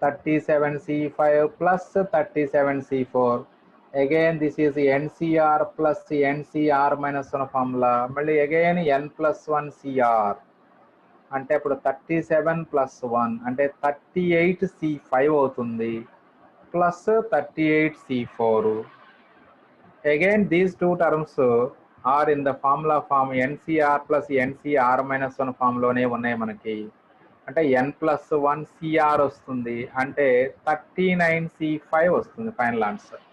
37C5 plus 37C4. Again this is NCR plus NCR minus 1 formula. మళ్ళీ అగైన్ N ప్లస్ 1 CR. అంటే ఇప్పుడు 37 ప్లస్ 1 అంటే 38C5 అవుతుంది plus 38C4. Again, these two terms are in the formula form NCR plus NCR minus 1 form లోనే ఉన్నాయి మనకి. అంటే N plus 1 CR వస్తుంది. అంటే 39C5 వస్తుంది ఫైనల్ ఆన్సర్.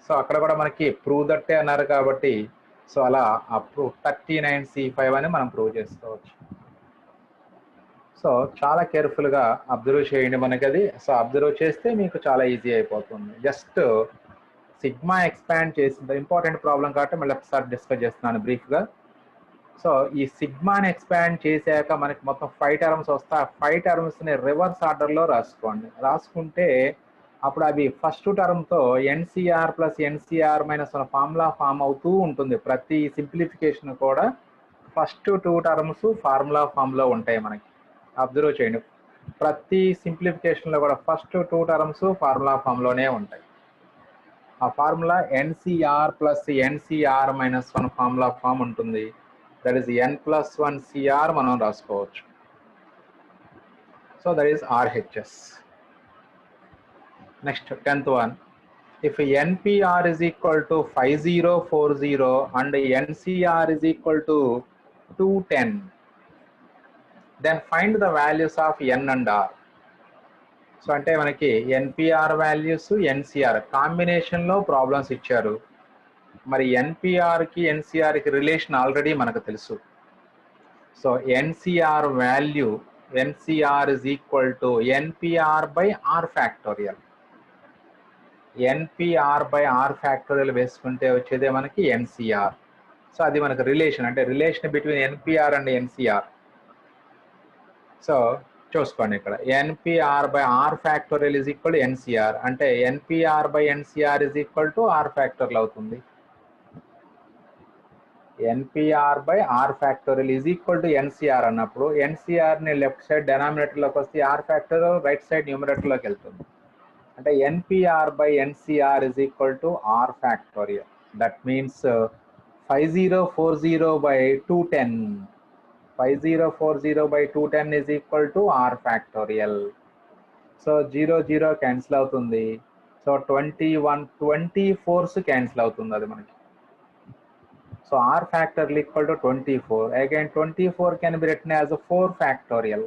సో అక్కడ కూడా మనకి ప్రూవ్ దట్టే అన్నారు కాబట్టి సో అలా ఆ ప్రూవ్ 39C5 అని మనం ప్రూవ్ చేసుకోవచ్చు. సో చాలా కేర్ఫుల్గా అబ్జర్వ్ చేయండి మనకి అది. సో అబ్జర్వ్ చేస్తే మీకు చాలా ఈజీ అయిపోతుంది. జస్ట్ సిగ్మా ఎక్స్పాండ్ చేసిన ఇంపార్టెంట్ ప్రాబ్లం కాబట్టి మళ్ళీ ఒకసారి డిస్కస్ చేస్తున్నాను బ్రీఫ్గా. సో ఈ సిగ్మాని ఎక్స్పాండ్ చేశాక మనకి మొత్తం 5 టర్మ్స్ వస్తాయి. ఆ 5 టర్మ్స్ని రివర్స్ ఆర్డర్లో రాసుకోండి. రాసుకుంటే అప్పుడు అవి ఫస్ట్ టర్మ్తో NCR plus NCR minus 1 formula form అవుతూ ఉంటుంది. ప్రతి సింప్లిఫికేషన్ కూడా ఫస్ట్ టూ టర్మ్స్ ఫార్ములా ఫామ్లో ఉంటాయి మనకి. అబ్జర్వ్ చేయండి, ప్రతి సింప్లిఫికేషన్లో కూడా ఫస్ట్ టూ టర్మ్స్ ఫార్ములా ఫామ్లోనే ఉంటాయి. ఆ formula NCR plus NCR minus 1 formula form ఉంటుంది. That is N plus 1 CR మనం రాసుకోవచ్చు. So that is RHS. Next 10th one. If NPR is equal to 5040 and NCR is equal to 210, then find the values of N and R. So అంటే మనకి NPR values NCR కాంబినేషన్లో problems ఇచ్చారు. మరి NPRకి NCRకి relation already మనకు తెలుసు. So NCR value NCR is equal to NPR by R factorial. NPR by R factorial వేసుకుంటే వచ్చేదే మనకి NCR. సో అది మనకు రిలేషన్, అంటే relation between NPR and NCR. So చూసుకోండి ఇక్కడ NPR by R factorial is equal to NCR. అంటే NPR by NCR is equal to R factorial అవుతుంది. NPR by R factorial is equal to NCR అన్నప్పుడు NCRని left side డెనామినేటర్లోకి వస్తే R factorial right side న్యూమరేటర్లోకి వెళ్తుంది. అంటే NPR by NCR is equal to R factorial. That means 5040 by 210. 5040 by 210 is equal to R factorial. So 0 0 cancel అవుతుంది. So 24 cancel అవుతుంది అది మనకి. So R factorial equal to 24. Again 24 can be written as a 4 factorial.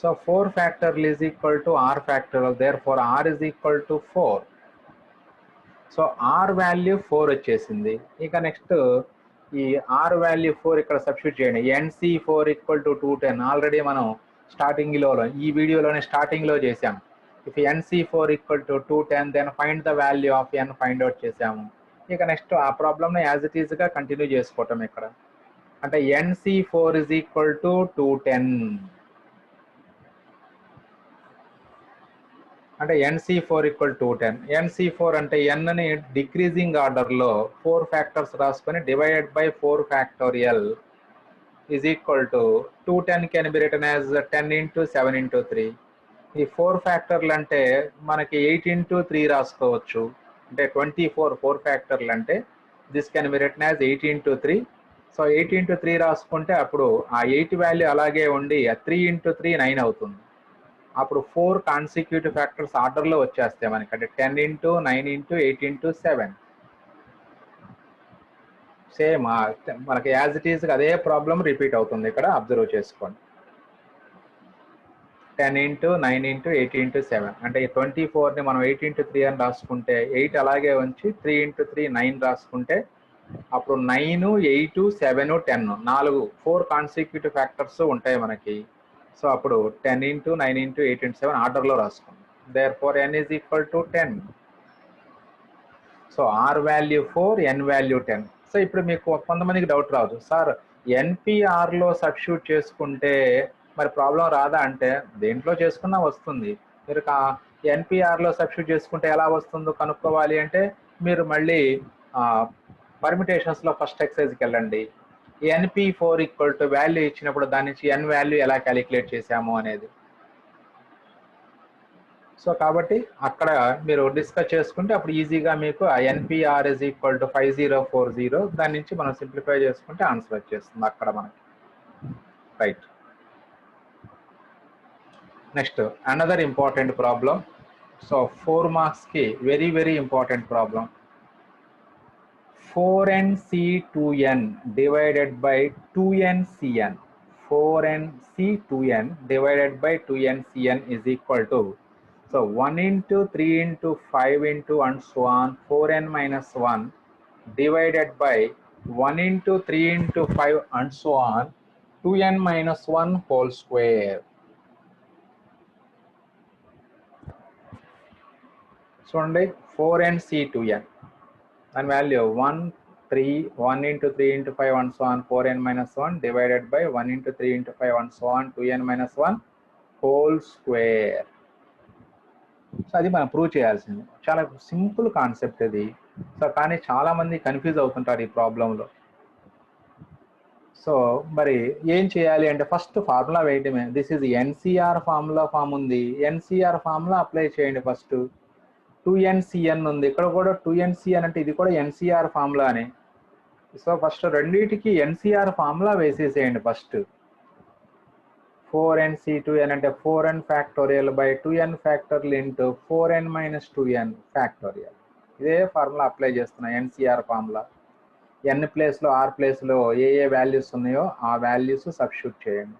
So 4 factorial is equal to R factorial. Therefore R is equal to 4. So R value 4 వచ్చేసింది. ఇక next ఈ R value 4 ఇక్కడ substitute చేయండి. NC4 equal to 210 already మనం స్టార్టింగ్లో ఈ వీడియోలోనే స్టార్టింగ్లో చేసాం. If NC4 equal to 210 then find the value of N find out చేసాము. ఇక నెక్స్ట్ ఆ ప్రాబ్లమ్ని యాజ్ ఇట్ ఈస్గా కంటిన్యూ చేసుకోవటం ఇక్కడ. అంటే NC4 is equal to 210. అంటే NC4 equal to 210. NC4 అంటే Nని డిక్రీజింగ్ ఆర్డర్లో 4 ఫ్యాక్టర్స్ రాసుకొని divided by 4 factorial is equal to 210 can be written as 10 into 7 into 3. ఈ 4 ఫ్యాక్టర్లు అంటే మనకి 8 into 3 రాసుకోవచ్చు. అంటే 24 4 ఫ్యాక్టర్లు అంటే this can be written as 8 into 3. So 8 into 3 రాసుకుంటే అప్పుడు ఆ 8 వాల్యూ అలాగే ఉండి 3 into 3 9 అవుతుంది. అప్పుడు 4 కాన్సిక్యూటివ్ ఫ్యాక్టర్స్ ఆర్డర్లో వచ్చేస్తాయి మనకి. అంటే 10 into 9 into 8 into 7 సేమ్ మనకి యాజ్ ఇట్ ఈస్గా అదే ప్రాబ్లం రిపీట్ అవుతుంది ఇక్కడ. అబ్జర్వ్ చేసుకోండి. 10 ఇంటూ 9 ఇంటూ 8 ఇంటూ 7 అంటే 24ని మనం 8 ఇంటూ 3 అని రాసుకుంటే 8 అలాగే ఉంచి 3 ఇంటూ 3 9 రాసుకుంటే అప్పుడు 9 8 7 10 4 కాన్సిక్యూటివ్ ఫ్యాక్టర్స్ ఉంటాయి మనకి. సో అప్పుడు 10 ఇంటూ 9 ఇంటూ 8 ఇంటూ 7 ఆర్డర్లో రాసుకుందాం. Therefore n is equal to 10. So r value 4, n value 10. So ఇప్పుడు మీకు కొంతమందికి డౌట్ రావచ్చు, సార్ ఎన్పిఆర్లో సబ్స్టిట్యూట్ చేసుకుంటే మరి ప్రాబ్లం రాదా అంటే దేంట్లో చేసుకున్నా వస్తుంది. మీరు ఎన్పిఆర్లో సబ్స్టిట్యూట్ చేసుకుంటే ఎలా వస్తుందో కనుక్కోవాలి అంటే మీరు మళ్ళీ పర్మిటేషన్స్లో ఫస్ట్ ఎక్సర్సైజ్కి వెళ్ళండి. NP4 ఈక్వల్ టు వాల్యూ ఇచ్చినప్పుడు దాని నుంచి n వాల్యూ ఎలా క్యాలిక్యులేట్ చేసాము అనేది. సో కాబట్టి అక్కడ మీరు డిస్కస్ చేసుకుంటే అప్పుడు ఈజీగా మీకు NPR ఇస్ ఈక్వల్ టు 5040 దాని నుంచి మనం సింప్లిఫై చేసుకుంటే ఆన్సర్ వచ్చేస్తుంది అక్కడ మనకి. Right. Next another important problem. So 4 మార్క్స్కి very very important problem. 4nC2n divided by 2nCn. 4nC2n divided by 2nCn is equal to, so 1 into 3 into 5 into and so on 4n minus 1 divided by 1 into 3 into 5 and so on 2n minus 1 whole square. So 4nC2n and value 1 into 3 into 5 and so on 4n minus 1 divided by 1 into 3 into 5 and so on 2n minus 1 whole square. So అది మనం prove చేయాల్సింది. చాలా simple concept ఇది. So కానీ చాలా మంది confuse అవుతుంటారు ఈ ప్రాబ్లంలో. సో మరి ఏం చేయాలి అంటే ఫస్ట్ ఫార్ములా వేయటమే. దిస్ ఈజ్ ఎన్సిఆర్ ఫార్మ్ ఉంది. ఎన్సిఆర్ ఫార్ములా అప్లై చేయండి. ఫస్ట్ 2NCN ఉంది, ఇక్కడ కూడా 2NCN అంటే ఇది కూడా ఎన్సిఆర్ ఫార్ములానే. సో ఫస్ట్ రెండింటికి ఎన్సిఆర్ ఫార్ములా వేసేసేయండి. ఫస్ట్ 4nC2n అంటే 4n factorial by 2n factorial into 4n minus 2n factorial. ఇదే ఫార్ములా అప్లై చేస్తున్నా, ఎన్సిఆర్ ఫార్ములా. ఎన్ ప్లేస్లో ఆర్ ప్లేస్లో ఏ వాల్యూస్ ఉన్నాయో ఆ వాల్యూస్ సబ్స్టిట్యూట్ చేయండి.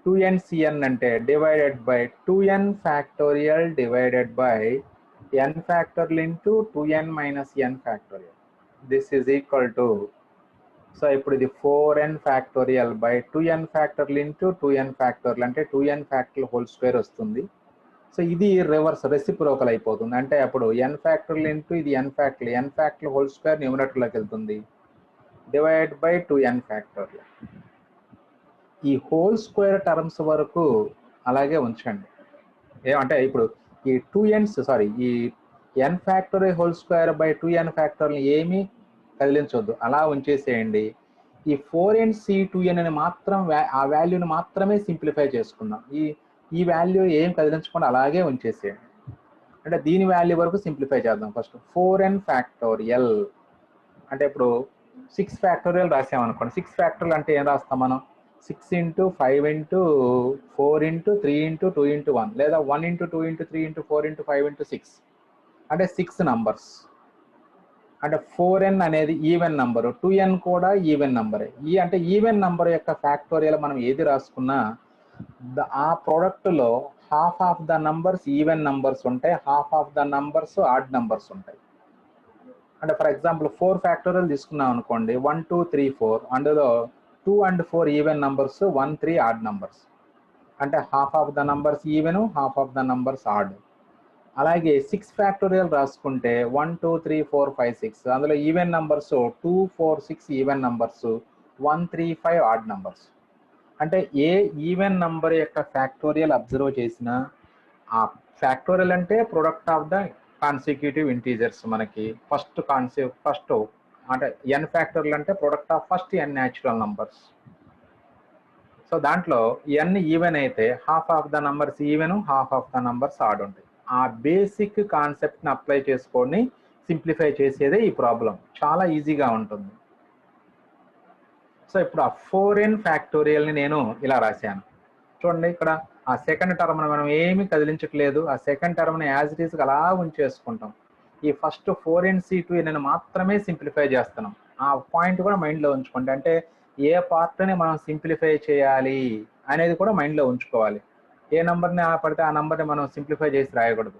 2NCN అంటే divided by 2n factorial divided by n factorial into 2n minus n factorial. This is equal to, so ఇప్పుడు ఇది 4n factorial by 2n factorial into 2n factorial అంటే 2n factorial whole square వస్తుంది. So ఇది reverse reciprocal అయిపోతుంది. అంటే అప్పుడు n factorial into ఇది n factorial whole square న్యూమరేటర్లోకి వెళ్తుంది. Divide by 2n factorial. ఈ హోల్ స్క్వేర్ టర్మ్స్ వరకు అలాగే ఉంచండి. ఏమంటే ఇప్పుడు ఈ 2n ఈ n factorial whole square by 2n factorial ఏమీ కదిలించొద్దు, అలా ఉంచేసేయండి. ఈ 4nC2n అని మాత్రం ఆ వాల్యూని మాత్రమే సింప్లిఫై చేసుకుందాం. ఈ వాల్యూ ఏం కదిలించకుండా అలాగే ఉంచేసేయండి. అంటే దీని వాల్యూ వరకు సింప్లిఫై చేద్దాం. ఫస్ట్ 4n ఫ్యాక్టోరియల్ అంటే ఇప్పుడు 6 ఫ్యాక్టోరియల్ రాసామనుకోండి. 6 ఫ్యాక్టోరియల్ అంటే ఏం రాస్తాం మనం? 6 into 5 into 4 into 3 into 2 into 1 లేదా 1 into 2 into 3 into 4 into 5 into 6 అంటే 6 నంబర్స్. అంటే 4n అనేది ఈవెన్ నంబరు, 2n కూడా ఈవెన్ నంబరే. అంటే ఈవెన్ నంబర్ యొక్క ఫ్యాక్టోరియల్ మనం ఏది రాసుకున్నా ఆ ప్రోడక్ట్లో half of the numbers even numbers ఉంటాయి, half of the numbers odd numbers ఉంటాయి. అంటే ఫర్ ఎగ్జాంపుల్ 4 ఫ్యాక్టోరియల్ తీసుకున్నాం అనుకోండి, 1 2 3 4 అందులో 2 and 4 even numbers, 1 3 odd numbers. అంటే half of the numbers even, half of the numbers odd. అలాగే 6 ఫ్యాక్టోరియల్ రాసుకుంటే 1 2 3 4 5 6 అందులో even numbers 2 4 6 even numbers, 1 3 5 odd numbers. అంటే ఏ ఈవెన్ నంబర్ యొక్క ఫ్యాక్టోరియల్ అబ్జర్వ్ చేసినా ఆ ఫ్యాక్టోరియల్ అంటే product of the consecutive integers. మనకి ఫస్ట్ అంటే n ఫ్యాక్టోరియల్ అంటే product of first n natural numbers. So దాంట్లో n ఈవెన్ అయితే half of the numbers even, half of the numbers odd ఉంటాయి. ఆ బేసిక్ కాన్సెప్ట్ని అప్లై చేసుకొని సింప్లిఫై చేసేదే ఈ ప్రాబ్లం. చాలా ఈజీగా ఉంటుంది. సో ఇప్పుడు ఆ 4n ఫ్యాక్టోరియల్ని నేను ఇలా రాశాను చూడండి. ఇక్కడ ఆ సెకండ్ టర్మ్ని మనం ఏమీ కదిలించట్లేదు, ఆ సెకండ్ టర్మ్ని యాజ్ ఇట్ ఈస్గా అలా ఉంచేసుకుంటాం. ఈ ఫస్ట్ 4nC2n మాత్రమే సింప్లిఫై చేస్తున్నాం. ఆ పాయింట్ కూడా మైండ్లో ఉంచుకోండి. అంటే ఏ పార్ట్ని మనం సింప్లిఫై చేయాలి అనేది కూడా మైండ్లో ఉంచుకోవాలి. ఏ నెంబర్ని పడితే ఆ నెంబర్ని మనం సింప్లిఫై చేసి రాయకూడదు.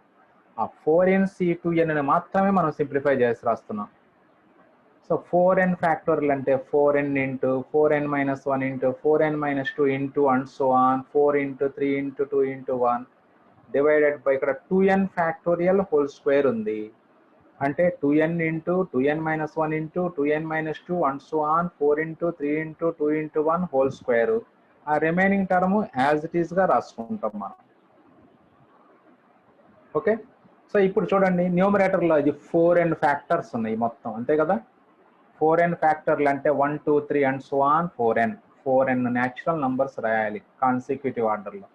ఆ 4nc2n మాత్రమే మనం సింప్లిఫై చేసి రాస్తున్నాం. సో 4n ఫ్యాక్టోరియల్ అంటే 4n into 4n minus 1 into 4n minus 2 into and so on 4 into 3 into 2 into 1 divided by ఇక్కడ 2n ఫ్యాక్టోరియల్ హోల్ స్క్వేర్ ఉంది. అంటే 2n into 2n minus 1 into 2n minus 2 and so on 4 into 3 into 2 into 1 whole square. ఆ remaining term as it ఈస్గా రాసుకుంటాం మనం. Okay, so ఇప్పుడు చూడండి న్యూమరేటర్లో ఇది 4n ఫ్యాక్టర్స్ ఉన్నాయి మొత్తం, అంతే కదా. 4n ఫ్యాక్టర్లు అంటే 1 2 3 and so on 4n natural numbers రాయాలి కాన్సిక్యూటివ్ ఆర్డర్లో.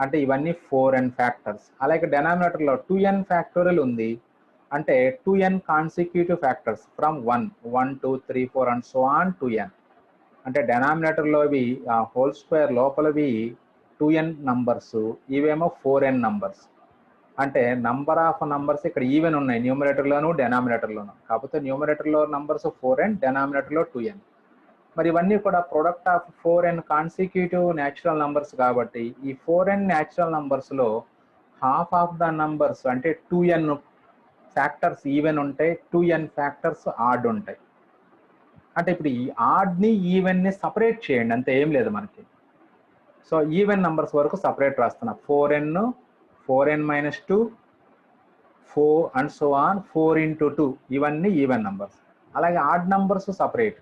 అంటే ఇవన్నీ 4n ఫ్యాక్టర్స్. అలాగే డెనామినేటర్లో 2n ఫ్యాక్టోరియల్ ఉంది. అంటే 2n consecutive factors from 1 1 2 3 4 and so on 2n. అంటే డెనామినేటర్లో ఇవి హోల్ స్క్వేర్ లోపలవి 2n నంబర్స్, ఇవేమో 4n నంబర్స్. అంటే నంబర్ ఆఫ్ నంబర్స్ ఇక్కడ ఈవెన్ ఉన్నాయి న్యూమరేటర్లోను డెనామినేటర్లోను. కాకపోతే న్యూమరేటర్లో నంబర్స్ 4n, డెనామినేటర్లో 2n. మరి ఇవన్నీ కూడా product of 4n consecutive natural numbers కాబట్టి ఈ 4n న్యాచురల్ నంబర్స్లో హాఫ్ ఆఫ్ ద నంబర్స్ అంటే 2n ఫ్యాక్టర్స్ ఈవెన్ ఉంటాయి, 2n ఫ్యాక్టర్స్ ఆడ్ ఉంటాయి. అంటే ఇప్పుడు ఈ ఆడ్ని ఈవెన్ని సపరేట్ చేయండి, అంతే, ఏం లేదు మనకి. సో ఈవెన్ నంబర్స్ వరకు సపరేట్ రాస్తున్నా. 4n minus 2 4 and so on 4 into 2 ఇవన్నీ ఈవెన్ నంబర్స్. అలాగే ఆడ్ నంబర్స్ సపరేట్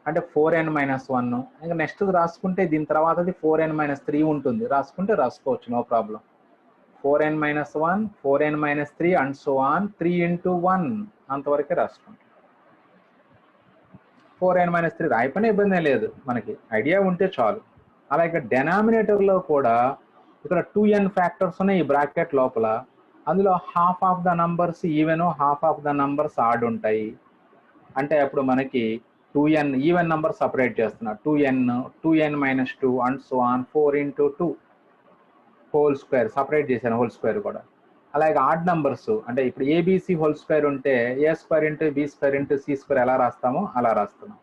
అంటే 4n మైనస్ 1. ఇంకా నెక్స్ట్ రాసుకుంటే దీని తర్వాతది 4n మైనస్ 3 ఉంటుంది, రాసుకుంటే రాసుకోవచ్చు, no problem. 4n minus 1 4n minus 3 and so on 3 into 1 అంతవరకే రాసుకుంటాం. 4n మైనస్ 3 రాయపనే ఇబ్బంది లేదు, మనకి ఐడియా ఉంటే చాలు. అలాగే డెనామినేటర్లో కూడా ఇక్కడ 2n ఫ్యాక్టర్స్ ఉన్నాయి ఈ బ్రాకెట్ లోపల. అందులో half of the numbers even, half of the numbers odd ఉంటాయి. అంటే అప్పుడు మనకి 2n ఈవెన్ నంబర్ సపరేట్ చేస్తున్నా. 2n minus 2 and so on 4 into 2 whole square separate చేశాను, హోల్ స్క్వేర్ కూడా. అలాగే ఆడ్ నంబర్స్ అంటే ఇప్పుడు ఏబిసి హోల్ స్క్వేర్ ఉంటే A square into B square into C square ఎలా రాస్తామో అలా రాస్తున్నాం.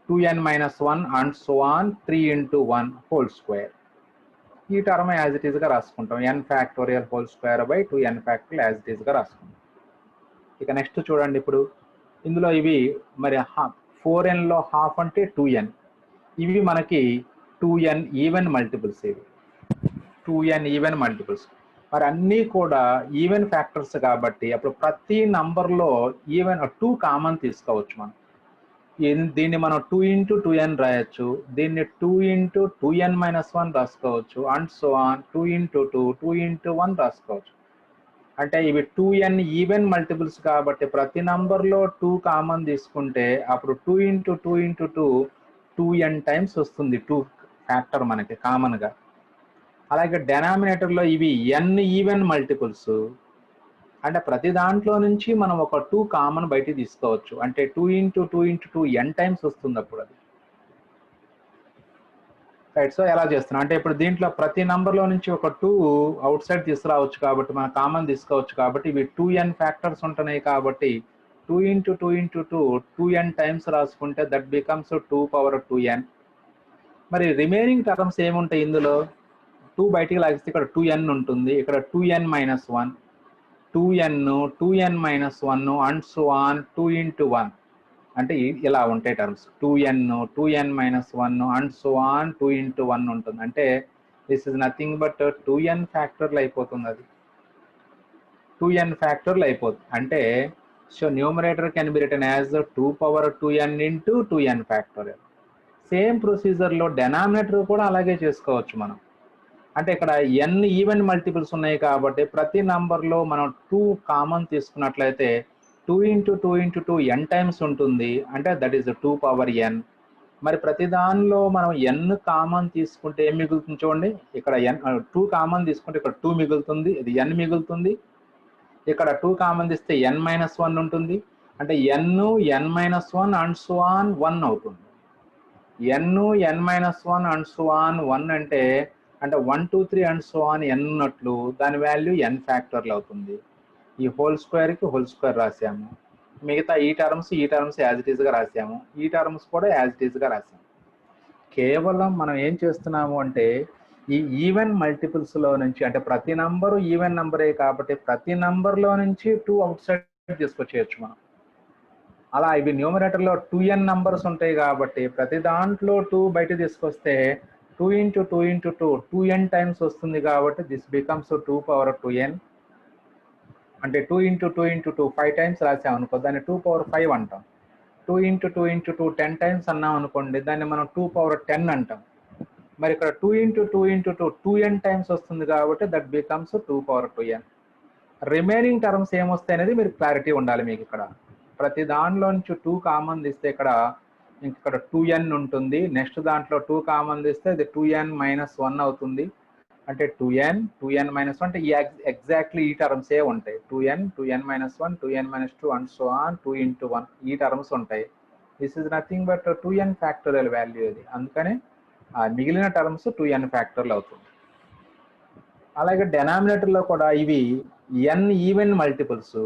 2n minus 1 and so on 3 into 1 whole square. ఈ టర్మ్ యాజ్ ఇట్ ఈస్గా రాసుకుంటాం. n factorial whole square by 2n factorial as it ఈస్గా రాసుకుంటాం. ఇక నెక్స్ట్ చూడండి, ఇప్పుడు ఇందులో ఇవి మరి 4nలో హాఫ్ అంటే 2n, ఇవి మనకి 2n ఈవెన్ మల్టిపుల్స్. ఇవి 2n ఈవెన్ మల్టిపుల్స్. మరి అన్నీ కూడా ఈవెన్ ఫ్యాక్టర్స్ కాబట్టి అప్పుడు ప్రతి నంబర్లో ఈవెన్ 2 కామన్ తీసుకోవచ్చు మనం. దీన్ని మనం 2 ఇంటూ 2n రాయొచ్చు, దీన్ని 2 ఇంటూ 2n మైనస్ 1 రాసుకోవచ్చు, and so on 2 into 2 2 into 1 రాసుకోవచ్చు. అంటే ఇవి 2n ఈవెన్ మల్టిపుల్స్ కాబట్టి ప్రతి నంబర్లో 2 కామన్ తీసుకుంటే అప్పుడు 2 ఇంటూ 2 ఇంటూ 2 2n టైమ్స్ వస్తుంది 2 ఫ్యాక్టర్ మనకి కామన్గా. అలాగే డెనామినేటర్లో ఇవి n ఈవెన్ మల్టిపుల్స్. అంటే ప్రతి దాంట్లో నుంచి మనం ఒక 2 కామన్ బయటికి తీసుకోవచ్చు. అంటే 2 ఇంటూ 2 ఇంటూ 2 n టైమ్స్ వస్తుంది అప్పుడు అది. రైట్, సో ఎలా చేస్తున్నాం అంటే ఇప్పుడు దీంట్లో ప్రతి నంబర్లో నుంచి ఒక 2 అవుట్ సైడ్ తీసుకురావచ్చు కాబట్టి మనం కామన్ తీసుకోవచ్చు. కాబట్టి ఇవి 2n ఫ్యాక్టర్స్ ఉంటున్నాయి కాబట్టి 2 ఇంటూ 2 ఇంటూ 2 2n టైమ్స్ రాసుకుంటే దట్ బికమ్స్ 2 పవర్ 2n. మరి రిమైనింగ్ టర్మ్స్ ఏముంటాయి ఇందులో? 2 బయటికి లాగిస్తే ఇక్కడ 2n ఉంటుంది, ఇక్కడ 2n minus 1 2n minus 1 and so on 2 into 1. అంటే ఇలా ఉంటాయి terms. 2n minus 1 and so on 2 into 1 ఉంటుంది. అంటే this is nothing but 2n ఫ్యాక్టర్లు అయిపోతుంది. అది 2n ఫ్యాక్టర్లు అయిపోతుంది. అంటే so numerator can be written as 2 power 2n into 2n factorial. Same ప్రొసీజర్లో డెనామినేటర్ కూడా అలాగే చేసుకోవచ్చు మనం. అంటే ఇక్కడ n ఈవెన్ మల్టిపుల్స్ ఉన్నాయి కాబట్టి ప్రతి నంబర్లో మనం 2 కామన్ తీసుకున్నట్లయితే 2 ఇంటూ 2 ఇంటూ 2 n టైమ్స్ ఉంటుంది. అంటే దట్ ఈస్ 2 పవర్ n. మరి ప్రతి దానిలో మనం n కామన్ తీసుకుంటే ఏం మిగులుతుంది చూడండి. ఇక్కడ 2 కామన్ తీసుకుంటే ఇక్కడ 2 మిగులుతుంది, ఇది n మిగులుతుంది. ఇక్కడ 2 కామన్ తీస్తే n మైనస్ 1 ఉంటుంది. అంటే n minus 1 and so on 1 అవుతుంది. n minus 1 and so on 1 అంటే 1 2 3 అండ్ సో ఆన్ n ఉన్నట్లు దాని వాల్యూ n ఫ్యాక్టర్లు అవుతుంది. ఈ హోల్ స్క్వేర్కి హోల్ స్క్వేర్ రాసాము, మిగతా ఈ టర్మ్స్ యాజ్ ఇట్ ఈస్గా రాసాము, ఈ టర్మ్స్ కూడా యాజ్ ఇట్ ఈస్గా రాసాము. కేవలం మనం ఏం చేస్తున్నాము అంటే ఈ ఈవెన్ మల్టిపుల్స్లో నుంచి అంటే ప్రతి నంబరు ఈవెన్ నంబరే కాబట్టి ప్రతి నంబర్లో నుంచి 2 అవుట్ సైడ్ తీసుకొచ్చేయచ్చు మనం. అలా ఇవి న్యూమరేటర్లో 2n నంబర్స్ ఉంటాయి కాబట్టి ప్రతి దాంట్లో 2 బయట తీసుకొస్తే 2 × 2 × 2 2n టైమ్స్ వస్తుంది కాబట్టి దిస్ బికమ్స్ 2 power 2n. అంటే 2 × 2 × 2 5 టైమ్స్ రాసామనుకో దాన్ని 2 power 5 అంటాం. 2 × 2 × 2 10 టైమ్స్ అన్నాం అనుకోండి దాన్ని మనం 2 power 10 అంటాం. మరి ఇక్కడ 2 × 2 × 2 2n టైమ్స్ వస్తుంది కాబట్టి that becomes 2 power 2n. Remaining terms ఏమొస్తాయి అనేది మీరు క్లారిటీ ఉండాలి మీకు. ఇక్కడ ప్రతి దానిలో నుంచి 2 కామన్ తీస్తే ఇక్కడ 2n ఉంటుంది. నెక్స్ట్ దాంట్లో 2 కామన్ తీస్తే అది 2n - 1 అవుతుంది. అంటే 2n - 1 అంటే ఎగ్జాక్ట్లీ ఈ టర్మ్సే ఉంటాయి. 2n - 1 2n - 2 and so on 2 × 1 ఈ టర్మ్స్ ఉంటాయి. This is nothing but 2n factorial value ఇది. అందుకని మిగిలిన టర్మ్స్ 2n ఫ్యాక్టోరియల్ అవుతుంది. అలాగే డెనామినేటర్లో కూడా ఇవి n ఈవెన్ మల్టిపుల్స్.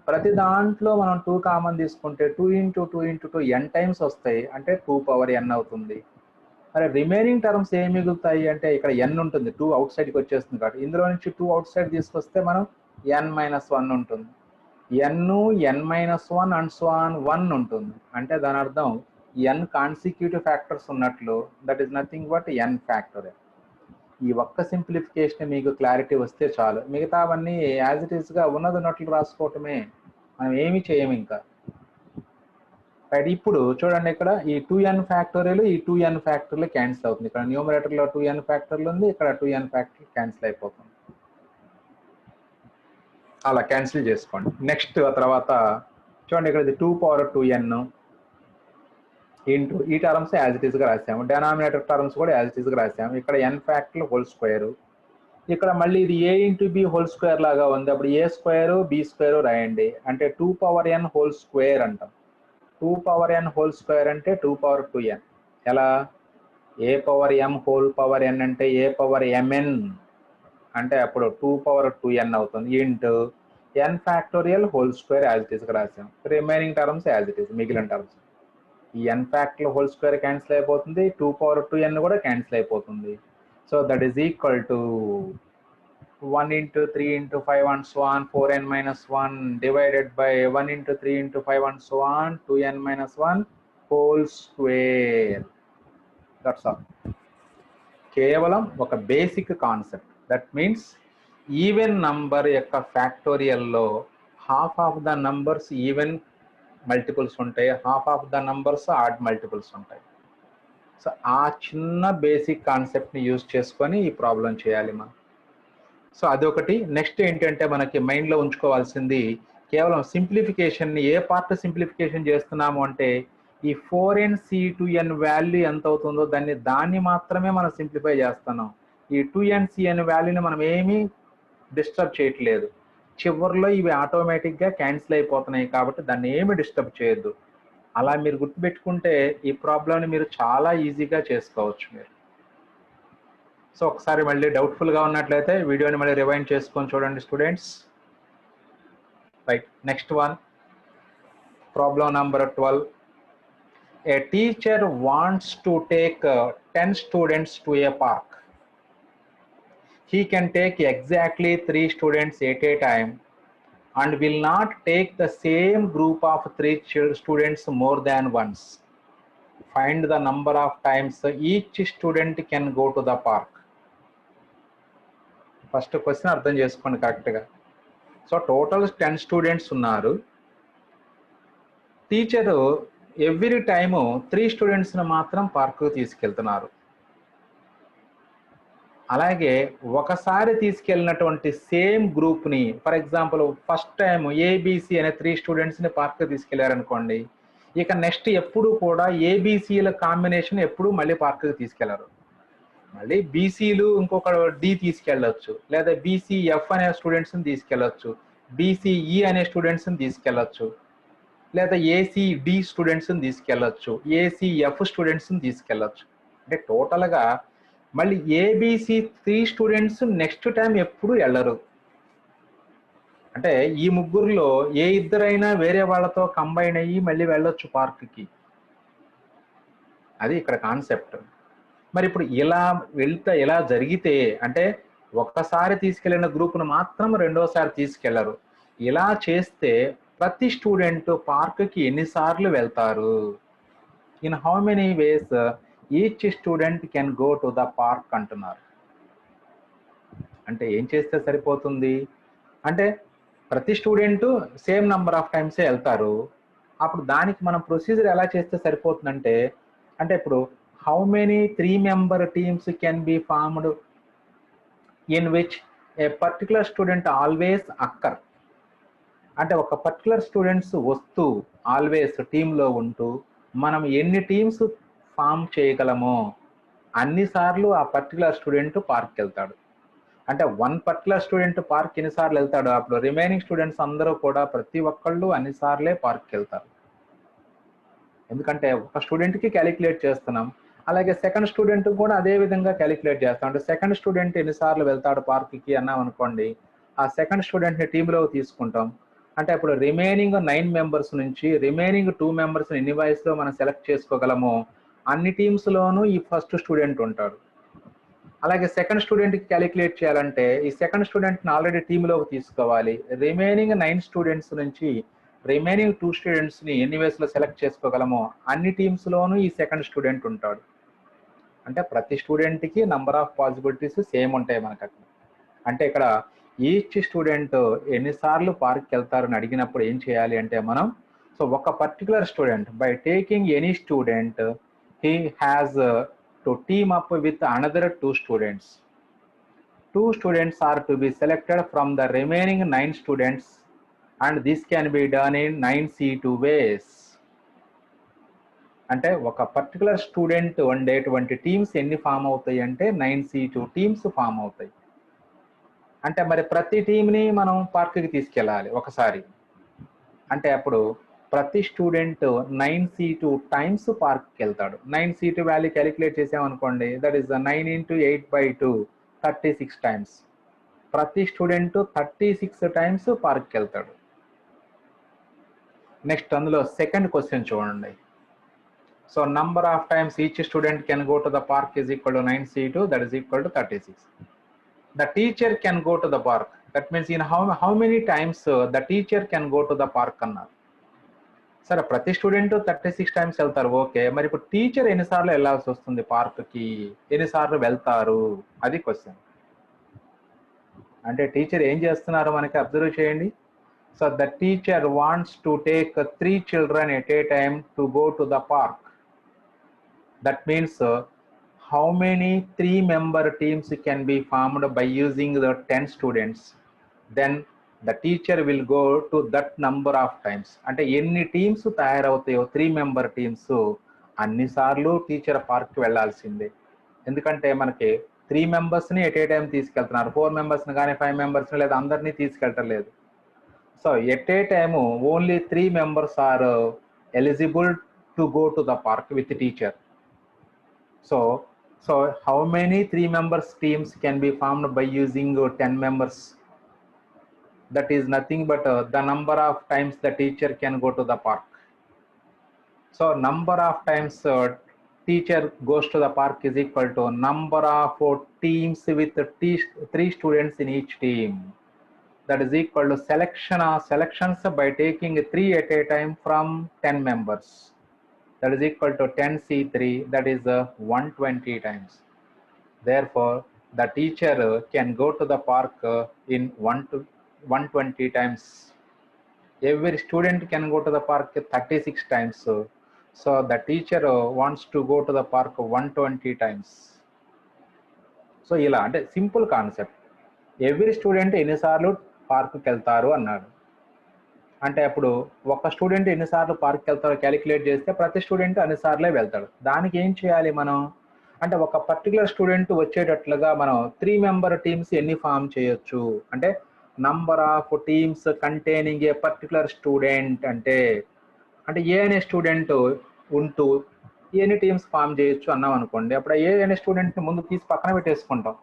ప్రతి దాంట్లో మనం 2 కామన్ తీసుకుంటే 2 × 2 × 2 n టైమ్స్ వస్తాయి. అంటే 2 power n అవుతుంది. మరి రిమైనింగ్ టర్మ్స్ ఏం మిగులుతాయి అంటే ఇక్కడ n ఉంటుంది. 2 అవుట్ సైడ్కి వచ్చేస్తుంది కాబట్టి ఇందులో నుంచి 2 అవుట్ సైడ్ తీసుకొస్తే మనం n - 1 ఉంటుంది. n n - 1 and so on 1 ఉంటుంది. అంటే దాని అర్థం n కాన్సిక్యూటివ్ ఫ్యాక్టర్స్ ఉన్నట్లు. That is nothing but n factorial. ఈ ఒక్క సింప్లిఫికేషన్ మీకు క్లారిటీ వస్తే చాలు. మిగతా అవన్నీ యాజ్ ఇట్ ఈస్గా ఉన్నది ఉన్నట్లు రాసుకోవటమే, మనం ఏమి చేయము ఇంకా. రైట్, ఇప్పుడు చూడండి ఇక్కడ ఈ 2n ఫ్యాక్టోరియల్ ఈ 2n ఫ్యాక్టోరియల్ క్యాన్సిల్ అవుతుంది. ఇక్కడ న్యూమరేటర్లో 2n ఫ్యాక్టోరియల్ ఉంది, ఇక్కడ 2n ఫ్యాక్టోరియల్ క్యాన్సిల్ అయిపోతుంది. అలా క్యాన్సిల్ చేసుకోండి. నెక్స్ట్ తర్వాత చూడండి ఇక్కడ ఇది 2 power 2n ఇంటూ ఈ టర్మ్స్ యాజ్ ఇట్ ఈస్గా రాసాము. డెనామినేటర్ టర్మ్స్ కూడా యాజ్ ఇట్ ఈస్గా రాసాము. ఇక్కడ n ఫ్యాక్టోరియల్ హోల్ స్క్వేర్. ఇక్కడ మళ్ళీ ఇది a × b హోల్ స్క్వేర్ లాగా ఉంది. అప్పుడు a స్క్వేర్ b స్క్వేర్ రాయండి. అంటే 2 power n హోల్ స్క్వేర్ అంటాం. 2 power n హోల్ స్క్వేర్ అంటే 2 power 2n. ఎలా? a power m whole power n అంటే a power mn అంటే అప్పుడు 2 power 2n అవుతుంది. Into n factorial whole square as it ఈస్గా రాసాం. Remaining terms as it is, మిగిలిన టర్మ్స్. ఈ n factorial whole square cancel అయిపోతుంది, 2 power 2n కూడా క్యాన్సిల్ అయిపోతుంది. So that is equal to 1 × 3 × 5 and so on 4n - 1 divided by 1 × 3 × 5 and so on 2n - 1 whole square. That's all. కేవలం ఒక basic concept. That means even number యొక్క ఫ్యాక్టోరియల్లో half of the numbers even multiples ఉంటాయి, half of the numbers odd multiples ఉంటాయి. So ఆ చిన్న basic కాన్సెప్ట్ని use చేసుకొని ఈ ప్రాబ్లం చేయాలి మనం. సో అదొకటి. నెక్స్ట్ ఏంటంటే మనకి మైండ్లో ఉంచుకోవాల్సింది కేవలం సింప్లిఫికేషన్ని ఏ పార్ట్ సింప్లిఫికేషన్ చేస్తున్నాము అంటే ఈ 4nc2n వాల్యూ ఎంత అవుతుందో దాన్ని మాత్రమే మనం సింప్లిఫై చేస్తున్నాం. ఈ 2ncn వాల్యూని మనం ఏమీ డిస్టర్బ్ చేయట్లేదు. చివరిలో ఇవి ఆటోమేటిక్గా క్యాన్సిల్ అయిపోతున్నాయి కాబట్టి దాన్ని ఏమి డిస్టర్బ్ చేయొద్దు. అలా మీరు గుర్తుపెట్టుకుంటే ఈ ప్రాబ్లంని మీరు చాలా ఈజీగా చేసుకోవచ్చు మీరు. సో ఒకసారి మళ్ళీ డౌట్ఫుల్గా ఉన్నట్లయితే వీడియోని మళ్ళీ రివైండ్ చేసుకొని చూడండి students. Right, next one, problem number 12. A teacher wants to take 10 students to a park. He can take exactly 3 students at a time and will not take the same group of 3 students more than once. Find the number of times each student can go to the park. First question అర్థం చేసుకోండి కరెక్ట్గా. So total 10 students ఉన్నారు. Teacher every time 3 స్టూడెంట్స్ని మాత్రం park తీసుకెళ్తున్నారు. అలాగే ఒకసారి తీసుకెళ్ళినటువంటి సేమ్ గ్రూప్ని, for example first time A B C అనే 3 స్టూడెంట్స్ని పార్కు తీసుకెళ్లారనుకోండి, ఇక నెక్స్ట్ ఎప్పుడు కూడా ఏబిసిల కాంబినేషన్ ఎప్పుడు మళ్ళీ పార్కుకి తీసుకెళ్లరు. మళ్ళీ బీసీలు ఇంకొక డి తీసుకెళ్ళొచ్చు, లేదా బీసీఎఫ్ అనే స్టూడెంట్స్ని తీసుకెళ్ళొచ్చు, బీసీఈ అనే స్టూడెంట్స్ని తీసుకెళ్ళొచ్చు, లేదా ఏసీడి స్టూడెంట్స్ని తీసుకెళ్ళొచ్చు, ఏసీఎఫ్ స్టూడెంట్స్ని తీసుకెళ్ళొచ్చు. అంటే టోటల్గా మళ్ళీ ఏబిసి 3 స్టూడెంట్స్ నెక్స్ట్ టైం ఎప్పుడు వెళ్ళరు. అంటే ఈ ముగ్గురులో ఏ ఇద్దరైనా వేరే వాళ్ళతో కంబైన్ అయ్యి మళ్ళీ వెళ్ళొచ్చు పార్క్కి. అది ఇక్కడ కాన్సెప్ట్. మరి ఇప్పుడు ఇలా జరిగితే అంటే ఒక్కసారి తీసుకెళ్లిన గ్రూప్ను మాత్రం రెండోసారి తీసుకెళ్లరు. ఇలా చేస్తే ప్రతి స్టూడెంట్ పార్క్కి ఎన్నిసార్లు వెళ్తారు? In how many ways each student can go to the park అంటున్నారు. అంటే ఏం చేస్తే సరిపోతుంది అంటే ప్రతి స్టూడెంట్ సేమ్ నంబర్ ఆఫ్ టైమ్సే వెళ్తారు. అప్పుడు దానికి మనం ప్రొసీజర్ ఎలా చేస్తే సరిపోతుందంటే అంటే ఇప్పుడు how many 3 member teams can be formed in which a particular student always occur. అంటే ఒక పర్టికులర్ స్టూడెంట్స్ వస్తూ ఆల్వేస్ టీంలో ఉంటూ మనం ఎన్ని టీమ్స్ ఫామ్ చేయగలమో అన్నిసార్లు ఆ పర్టికులర్ స్టూడెంట్ పార్క్కి వెళ్తాడు. అంటే వన్ పర్టికులర్ స్టూడెంట్ పార్క్ ఎన్నిసార్లు వెళ్తాడు అప్పుడు రిమైనింగ్ స్టూడెంట్స్ అందరూ కూడా ప్రతి ఒక్కళ్ళు అన్నిసార్లే పార్క్కి వెళ్తారు. ఎందుకంటే ఒక స్టూడెంట్కి క్యాలిక్యులేట్ చేస్తున్నాం, అలాగే సెకండ్ స్టూడెంట్ కూడా అదే విధంగా క్యాలిక్యులేట్ చేస్తాం. అంటే సెకండ్ స్టూడెంట్ ఎన్నిసార్లు వెళ్తాడు పార్క్కి అన్నాం అనుకోండి, ఆ సెకండ్ స్టూడెంట్ని టీంలో తీసుకుంటాం. అంటే ఇప్పుడు రిమైనింగ్ 9 members నుంచి రిమైనింగ్ 2 members ఎన్ని వయసులో మనం సెలెక్ట్ చేసుకోగలమో అన్ని టీమ్స్లోనూ ఈ ఫస్ట్ స్టూడెంట్ ఉంటాడు. అలాగే సెకండ్ స్టూడెంట్కి క్యాలిక్యులేట్ చేయాలంటే ఈ సెకండ్ స్టూడెంట్ని ఆల్రెడీ టీంలోకి తీసుకోవాలి. రిమైనింగ్ 9 students నుంచి రిమైనింగ్ 2 స్టూడెంట్స్ని ఎన్ని వేస్లో సెలెక్ట్ చేసుకోగలమో అన్ని టీమ్స్లోనూ ఈ సెకండ్ స్టూడెంట్ ఉంటాడు. అంటే ప్రతి స్టూడెంట్కి నంబర్ ఆఫ్ పాసిబిలిటీస్ సేమ్ ఉంటాయి మనకు అక్కడ. అంటే ఇక్కడ ఈచ్ స్టూడెంట్ ఎన్నిసార్లు పార్క్కి వెళ్తారని అడిగినప్పుడు ఏం చేయాలి అంటే మనం సో ఒక particular student by taking any student he has to team up with another 2 students. 2 students are to be selected from the remaining 9 students and this can be done in 9C2 ways. అంటే ఒక particular student ఉండేటువంటి teams ఎన్ని form అవుతాయి అంటే 9C2 teams form అవుతాయి. అంటే మరి ప్రతి టీంని మనం పార్క్కి తీసుకెళ్ళాలి ఒకసారి. అంటే అప్పుడు ప్రతి స్టూడెంట్ 9C2 టైమ్స్ పార్క్కి వెళ్తాడు. 9C2 వాల్యూ క్యాలిక్యులేట్ చేసామనుకోండి, దట్ ఈస్ 9 × 8/2 36 times. ప్రతి స్టూడెంట్ 36 times పార్క్కి వెళ్తాడు. నెక్స్ట్ అందులో సెకండ్ క్వశ్చన్ చూడండి. So number of times each student can go to the park is equal to 9C2, that is equal to 36. The teacher can go to the park. That means in how many times the teacher can go to the park అన్నారు. సరే ప్రతి student 36 times వెళ్తారు, okay. మరి ఇప్పుడు teacher ఎన్నిసార్లు వెళ్ళాల్సి వస్తుంది పార్క్కి, ఎన్నిసార్లు వెళ్తారు అది క్వశ్చన్. అంటే టీచర్ ఏం చేస్తున్నారు మనకి అబ్జర్వ్ చేయండి. So the teacher wants to take 3 children at a time to go to the park. That means how many 3 member teams can be formed by using the 10 students. Then the teacher will go to that number of times. అంటే ఎన్ని teams తయారవుతాయో 3 member teams అన్నిసార్లు teacher పార్క్కి వెళ్ళాల్సిందే. ఎందుకంటే మనకి 3 members at a time తీసుకెళ్తున్నారు, 4 members కానీ 5 members లేదా అందరినీ తీసుకెళ్ళలేదు. So at a time only 3 members are eligible to go to the park with teacher. So how many 3 members teams can be formed by using 10 members? That is nothing but the number of times the teacher can go to the park. So number of times teacher goes to the park is equal to number of teams with 3 students in each team. That is equal to selections by taking 3 at a time from 10 members. That is equal to 10C3, that is 120 times. Therefore, the teacher can go to the park in 120 times. Every student can go to the park 36 times. So the teacher wants to go to the park 120 times. So ఇలా అంటే simple concept. Every student ఎన్నిసార్లు పార్క్కి వెళ్తారు అన్నాడు. అంటే అప్పుడు ఒక student ఎన్నిసార్లు పార్క్కి వెళ్తారో క్యాలిక్యులేట్ చేస్తే ప్రతి స్టూడెంట్ అన్నిసార్లే వెళ్తాడు. దానికి ఏం చేయాలి మనం అంటే ఒక పర్టికులర్ స్టూడెంట్ వచ్చేటట్లుగా మనం 3 member టీమ్స్ ఎన్ని ఫామ్ చేయొచ్చు అంటే number of teams containing A particular student అంటే ఏ అనే స్టూడెంట్ ఉంటూ ఎన్ని టీమ్స్ ఫామ్ చేయొచ్చు అన్నాం అనుకోండి. అప్పుడు ఏ అనే స్టూడెంట్ని ముందు తీసి పక్కన పెట్టేసుకుంటాం.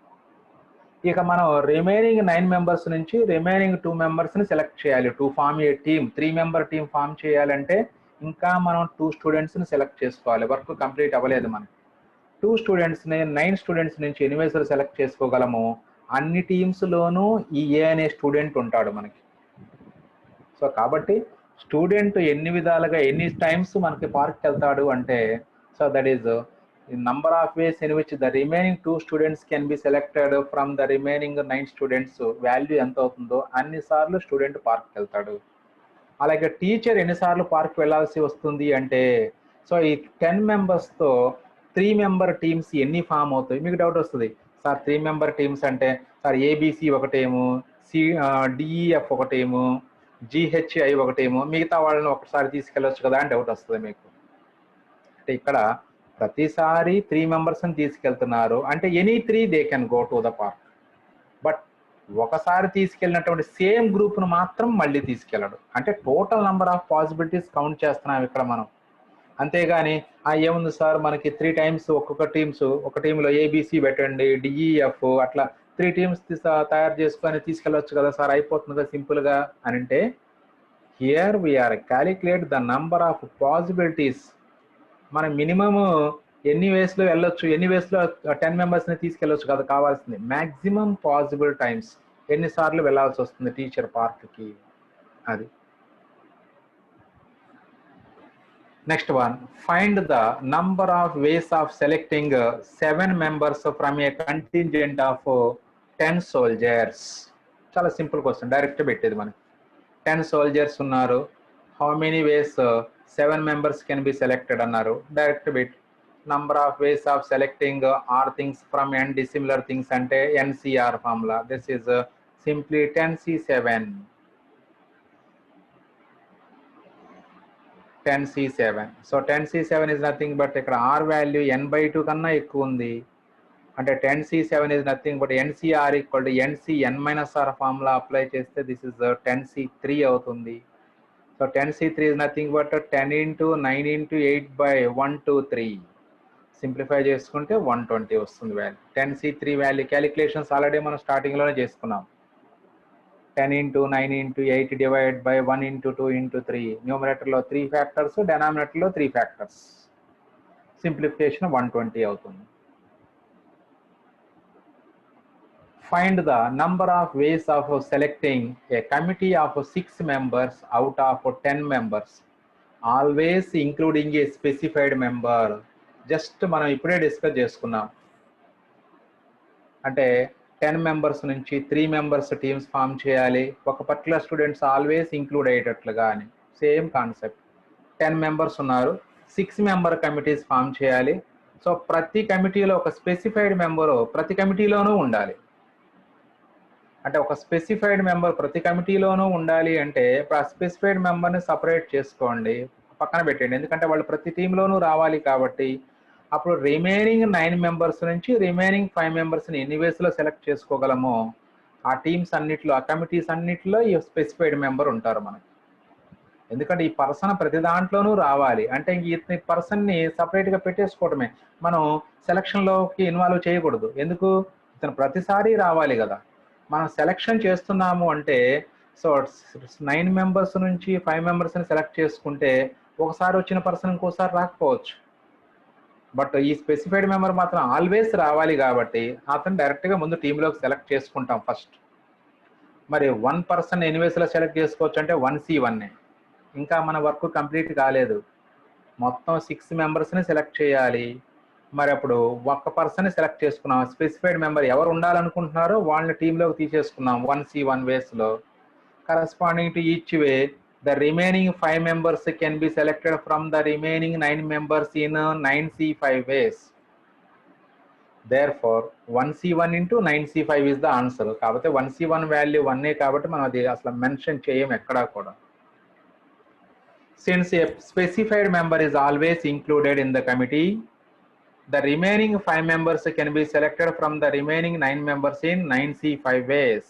ఇక మనం రిమైనింగ్ 9 members నుంచి రిమైనింగ్ 2 membersని సెలెక్ట్ చేయాలి to form a team. 3 member team form చేయాలంటే ఇంకా మనం 2 students సెలెక్ట్ చేసుకోవాలి. వర్క్ కంప్లీట్ అవ్వలేదు మనకి. 2 స్టూడెంట్స్ని 9 స్టూడెంట్స్ నుంచి ఎన్ని వేస్లో సెలెక్ట్ చేసుకోగలము, అన్ని టీమ్స్లోనూ ఈ ఏ అనే స్టూడెంట్ ఉంటాడు మనకి. సో కాబట్టి స్టూడెంట్ ఎన్ని విధాలుగా ఎన్ని టైమ్స్ మనకి పార్క్కి వెళ్తాడు అంటే, so that is number of ways in which the remaining 2 students can be selected from the remaining 9 students value ఎంత అవుతుందో అన్నిసార్లు స్టూడెంట్ పార్క్కి వెళ్తాడు. అలాగే టీచర్ ఎన్నిసార్లు పార్క్ వెళ్ళాల్సి వస్తుంది అంటే, సో ఈ 10 మెంబర్స్తో 3 మెంబర్ టీమ్స్ ఎన్ని ఫామ్ అవుతాయి. మీకు డౌట్ వస్తుంది, సార్ 3 మెంబర్ టీమ్స్ అంటే సార్ ఏబిసి ఒకటేమో, డిఈఎఫ్ ఒకటేమో, జిహెచ్ఐ ఒకటేమో, మిగతా వాళ్ళని ఒకసారి తీసుకెళ్ళొచ్చు కదా అని డౌట్ వస్తుంది మీకు. అంటే ఇక్కడ ప్రతిసారి 3 మెంబర్స్ని తీసుకెళ్తున్నారు అంటే any 3 they can go to the park. But ఒకసారి తీసుకెళ్ళినటువంటి సేమ్ గ్రూప్ను మాత్రం మళ్ళీ తీసుకెళ్ళడు. అంటే total number of possibilities count చేస్తున్నాం ఇక్కడ మనం. అంతేగాని ఏముంది సార్ మనకి 3 టైమ్స్ ఒక్కొక్క టీమ్స్, ఒక టీంలో ఏబిసి పెట్టండి, డిఈఎఫ్ అట్లా 3 టీమ్స్ తయారు చేసుకొని తీసుకెళ్ళవచ్చు కదా సార్, అయిపోతుంది కదా సింపుల్గా అని అంటే, here we are calculate the number of possibilities. మన మినిమము ఎన్ని వేస్లో వెళ్ళొచ్చు, ఎన్ని వేస్లో 10 మెంబర్స్ని తీసుకెళ్ళొచ్చు కదా కావాల్సింది. మ్యాక్సిమం పాసిబుల్ టైమ్స్ ఎన్నిసార్లు వెళ్ళాల్సి వస్తుంది టీచర్ పార్క్కి, అది. Next one, find the number of ways of selecting 7 members from a contingent of 10 soldiers. చాలా సింపుల్ క్వశ్చన్, డైరెక్ట్ పెట్టేది మనకి. 10 సోల్జర్స్ ఉన్నారు, how many ways 7 members can be selected అన్నారు, direct bit. Number of ways of selecting r things from n dissimilar things అంటే NCR formula. This is simply 10C7. 10C7. సో 10C7 is nothing but ఇక్కడ R value n/2 కన్నా ఎక్కువ ఉంది. అంటే 10C7 is nothing but NCR equal to NCn-R formula apply చేస్తే this is 10C3 అవుతుంది. So 10C3 is nothing but 10 into 9 into 8/123. Simplify చేసుకుంటే 120 వస్తుంది value. 10C3 value calculations already మనం స్టార్టింగ్లోనే చేసుకున్నాం. 10 into 9 into 8 divided by 1 into 2 into 3. న్యూమరేటర్లో 3 factors, డెనామినేటర్లో 3 factors. Simplification 120 అవుతుంది. Find the number of ways of selecting a committee of 6 members out of 10 members, always including a specified member. Just మనం ఇప్పుడే discuss చేసుకున్నాం. అంటే 10 members నుంచి 3 members teams form చేయాలి, ఒక particular students always include అయ్యేటట్లుగా అని. Same concept. 10 members ఉన్నారు, 6 member committees form చేయాలి. సో ప్రతి కమిటీలో ఒక స్పెసిఫైడ్ మెంబరు ప్రతి కమిటీలోనూ ఉండాలి. అంటే ఒక స్పెసిఫైడ్ మెంబర్ ప్రతి కమిటీలోనూ ఉండాలి అంటే ఇప్పుడు ఆ స్పెసిఫైడ్ మెంబర్ని సపరేట్ చేసుకోండి, పక్కన పెట్టండి. ఎందుకంటే వాళ్ళు ప్రతి టీంలోనూ రావాలి కాబట్టి. అప్పుడు రిమైనింగ్ 9 మెంబర్స్ నుంచి రిమైనింగ్ 5 మెంబర్స్ని ఎన్ని వేస్లో సెలెక్ట్ చేసుకోగలమో ఆ టీమ్స్ అన్నిట్లో, ఆ కమిటీస్ అన్నిట్లో ఈ స్పెసిఫైడ్ మెంబర్ ఉంటారు మనకి. ఎందుకంటే ఈ పర్సన్ ప్రతి దాంట్లోనూ రావాలి అంటే ఈ పర్సన్ని సపరేట్గా పెట్టేసుకోవడమే. మనం సెలక్షన్లోకి ఇన్వాల్వ్ చేయకూడదు. ఎందుకు, ఇతను ప్రతిసారి రావాలి కదా. మనం సెలక్షన్ చేస్తున్నాము అంటే సో 9 మెంబర్స్ నుంచి 5 మెంబర్స్ని సెలెక్ట్ చేసుకుంటే ఒకసారి వచ్చిన పర్సన్ ఇంకోసారి రాకపోవచ్చు. బట్ ఈ స్పెసిఫైడ్ మెంబర్ మాత్రం ఆల్వేస్ రావాలి కాబట్టి అతను డైరెక్ట్గా ముందు టీంలోకి సెలెక్ట్ చేసుకుంటాం ఫస్ట్. మరి 1 పర్సన్ ఎన్ని వేస్లో సెలెక్ట్ చేసుకోవచ్చు అంటే 1C1. ఇంకా మన వర్క్ కంప్లీట్ కాలేదు, మొత్తం 6 మెంబర్స్ని సెలెక్ట్ చేయాలి. మరి అప్పుడు ఒక్క పర్సన్ సెలెక్ట్ చేసుకున్నాం, స్పెసిఫైడ్ మెంబర్ ఎవరు ఉండాలనుకుంటున్నారో వాళ్ళని టీంలోకి తీసేసుకున్నాం 1C1 వేస్లో. Corresponding to each way the remaining 5 members can be selected from the remaining 9 members in 9C5 ways. Therefore 1C1 into 9C5 is the answer. కాబట్టి 1C1 వాల్యూ 1 కాబట్టి మనం అది అసలు మెన్షన్ చేయం ఎక్కడా కూడా. Since a specified member is always included in the committee, the remaining 5 members can be selected from the remaining 9 members in 9C5 ways.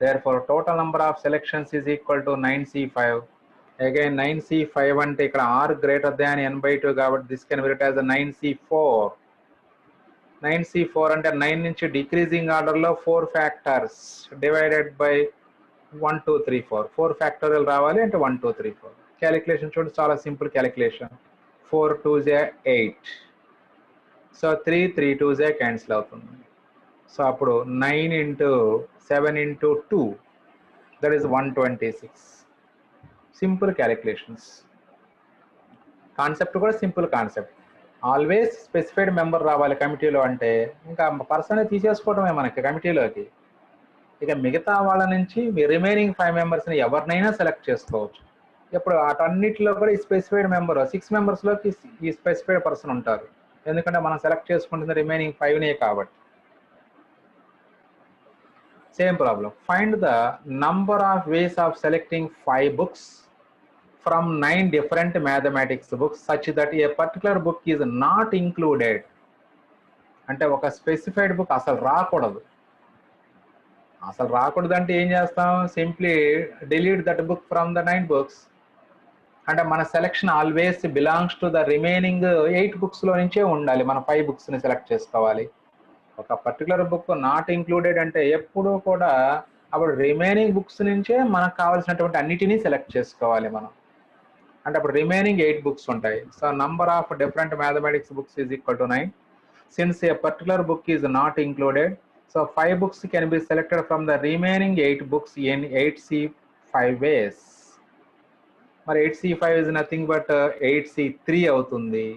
Therefore total number of selections is equal to 9C5. Again 9C5 అంటే ఇక్కడ R greater than n/2 కాబట్టి this can be written as a 9C4. 9C4 అంటే 9 నుంచి decreasing ఆర్డర్లో 4 factors divided by 1 2 3 4. 4 factorial రావాలి అంటే 1 2 3 4. Calculation చూడండి, చాలా సింపుల్ క్యాలిక్యులేషన్. 4 2s 8. సో 3 2s క్యాన్సిల్ అవుతుంది. సో అప్పుడు 9 into 7 into 2, that is 126. Simple calculations. Concept కూడా simple concept. Always specified member రావాలి కమిటీలో అంటే ఇంకా పర్సన్ తీసేసుకోవడమే మనకి కమిటీలోకి. ఇక మిగతా వాళ్ళ నుంచి రిమైనింగ్ 5 మెంబర్స్ని ఎవరినైనా సెలెక్ట్ చేసుకోవచ్చు. ఇప్పుడు అటన్నిటిలో కూడా ఈ స్పెసిఫైడ్ మెంబర్ 6 మెంబర్స్లోకి ఈ స్పెసిఫైడ్ పర్సన్ ఉంటారు, ఎందుకంటే మనం సెలెక్ట్ చేసుకుంటుంది రిమైనింగ్ 5నే కాబట్టి. Same problem. Find the number of ways of selecting 5 books from 9 different mathematics books such that a particular book is not included. అంటే ఒక స్పెసిఫైడ్ బుక్ అసలు రాకూడదు. అసలు రాకూడదు అంటే ఏం చేస్తాం? Simply delete that book from the 9 books. అంటే మన selection always belongs to the remaining 8 బుక్స్లో నుంచే ఉండాలి. మన 5 బుక్స్ని సెలెక్ట్ చేసుకోవాలి. ఒక పర్టికులర్ బుక్ నాట్ ఇంక్లూడెడ్ అంటే ఎప్పుడూ కూడా అప్పుడు రిమైనింగ్ బుక్స్ నుంచే మనకు కావాల్సినటువంటి అన్నిటినీ సెలెక్ట్ చేసుకోవాలి మనం. అంటే అప్పుడు రిమైనింగ్ 8 books ఉంటాయి. So number of different mathematics books is equal to 9. Since A particular book is not included, so 5 books can be selected from the remaining 8 books in 8C5 ways. మరి 8C5 is nothing but 8C3 అవుతుంది.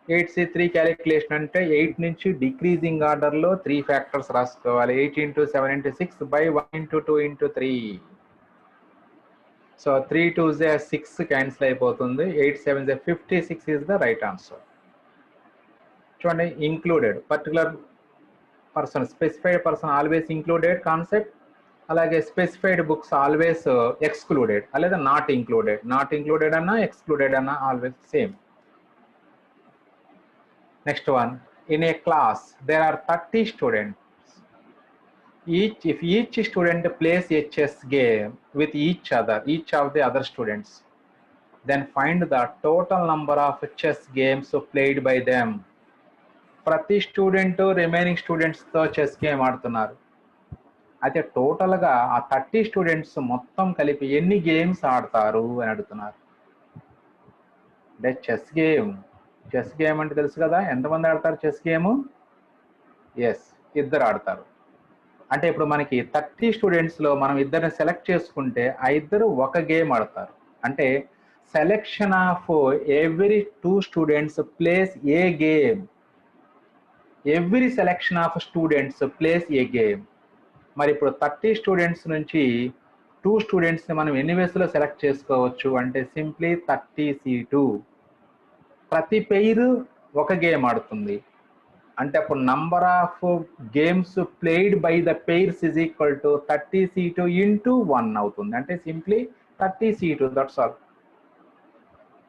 8C3 calculation అంటే 8 నుంచి decreasing ఆర్డర్లో 3 factors రాసుకోవాలి. 8 into 7 into 6 by 1 into 2 into 3. So 3 2s 6 cancel అయిపోతుంది. 8 7s 56 is the right answer. చూడండి, included particular person, specified person always included concept. అలాగే specified books always excluded, లేదా not included. Not included అన్నా excluded అన్నా always same. Next one. In a class there are 30 students. If each student plays a chess game with each of the other students, then find the total number of chess games played by them. ప్రతి student remaining స్టూడెంట్స్తో chess game ఆడుతున్నారు. అయితే టోటల్గా ఆ 30 students మొత్తం కలిపి ఎన్ని games ఆడతారు అని అడుగుతున్నారు. అంటే చెస్ గేమ్ అంటే తెలుసు కదా, ఎంతమంది ఆడతారు చెస్ గేమ్? ఎస్, 2 ఆడతారు. అంటే ఇప్పుడు మనకి 30 స్టూడెంట్స్లో మనం 2ని సెలెక్ట్ చేసుకుంటే ఆ 2 ఒక గేమ్ ఆడతారు. అంటే selection of every 2 students place A game. Every selection of students place A game. మరి ఇప్పుడు 30 students నుంచి 2 students మనం ఎన్ని వేస్లో సెలెక్ట్ చేసుకోవచ్చు అంటే సింప్లీ 30C2. ప్రతి పెయిర్ ఒక గేమ్ ఆడుతుంది. అంటే అప్పుడు number of games played by the pairs is equal to 30C2 into 1 అవుతుంది. అంటే simply 30C2, that's all.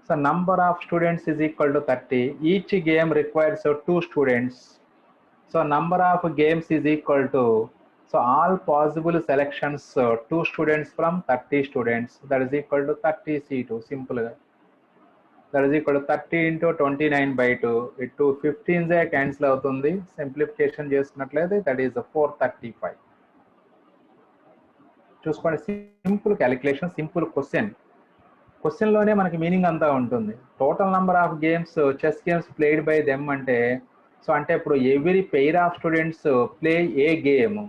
So number of students is equal to 30. Each game requires 2 students. So number of games is equal to, so all possible selections 2 students from 30 students, that is equal to 30C2. సింపుల్గా that is equal to 30 into 29/2. 2 15s cancel అవుతుంది. Simplification చేసుకున్నట్లయితే that is 435. చూసుకోండి, simple calculation, simple క్వశ్చన్లోనే మనకి meaning అంతా ఉంటుంది. Total number of games chess games played by them అంటే, so అంటే ఇప్పుడు every pair of students play A game.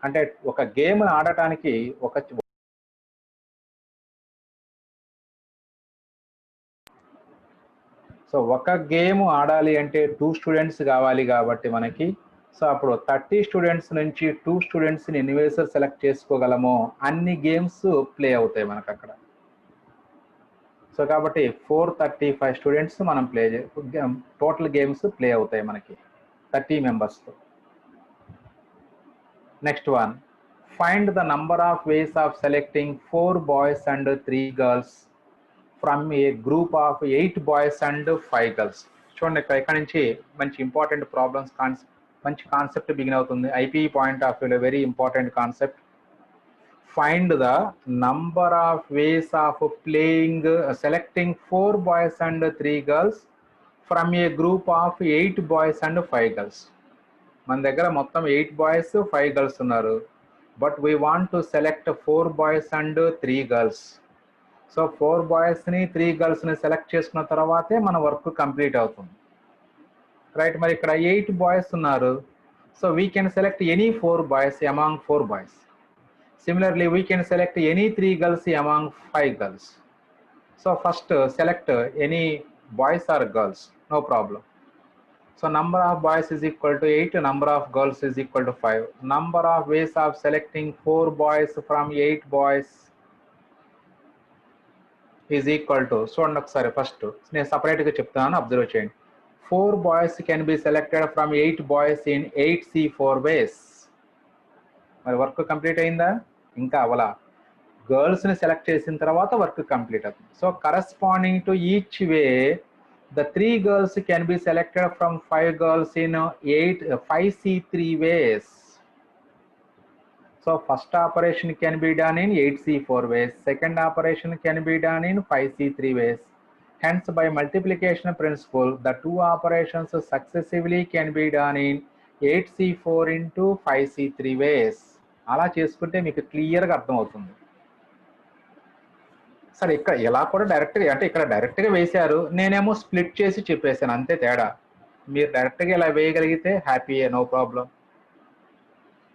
అంటే ఒక గేమ్ ఆడటానికి సో ఒక గేమ్ ఆడాలి అంటే 2 students కావాలి కాబట్టి మనకి, సో అప్పుడు 30 students నుంచి 2 studentsని ఎన్ని వేస్ సెలెక్ట్ చేసుకోగలమో అన్ని గేమ్స్ ప్లే అవుతాయి మనకు అక్కడ. సో కాబట్టి 435 students మనం టోటల్ గేమ్స్ ప్లే అవుతాయి మనకి 30 మెంబర్స్తో. Next one. Find the number of ways of selecting 4 boys and 3 girls from A group of 8 boys and 5 girls. చూడండి, ఇక్కడ నుంచి మంచి ఇంపార్టెంట్ ప్రాబ్లమ్స్ మంచి కాన్సెప్ట్ బిగిన్ అవుతుంది. ఐపీఈ పాయింట్ ఆఫ్ వ్యూలో very important concept. Find the number of ways of selecting 4 boys and 3 girls from A group of 8 boys and 5 girls. మన దగ్గర మొత్తం 8 boys 5 girls ఉన్నారు, but we want to select 4 boys and 3 girls. So 4 boysని 3 girlsని select చేసుకున్న తర్వాతే మన work complete అవుతుంది. రైట్. మరి ఇక్కడ 8 బాయ్స్ ఉన్నారు. So we can select any 4 boys among 4 boys. Similarly we can select any 3 girls among 5 girls. So first select any boys or girls, no problem. So number of boys is equal to 8, number of girls is equal to 5. Number of ways of selecting 4 boys from 8 boys is equal to, చూడండి ఒకసారి first నేను సపరేట్గా చెప్తాను, observe చేయండి. 4 boys can be selected from 8 boys in 8C4 ways. మరి work complete అయిందా? ఇంకా అవలా. గర్ల్స్ని select చేసిన తర్వాత వర్క్ కంప్లీట్ అవుతుంది. So corresponding to each way the 3 girls can be selected from 5 girls in 5C3 ways. So first operation can be done in 8C4 ways, second operation can be done in 5C3 ways. Hence by multiplication principle the 2 operations successively can be done in 8C4 into 5C3 ways. అలా చేసుకుంటే మీకు క్లియర్గా అర్థమవుతుంది. సరే, ఇక్కడ ఎలా కూడా డైరెక్ట్గా, అంటే ఇక్కడ డైరెక్ట్గా వేశారు, నేనేమో స్ప్లిట్ చేసి చెప్పేశాను, అంతే తేడా. మీరు డైరెక్ట్గా ఇలా వేయగలిగితే హ్యాపీయే, నో ప్రాబ్లం.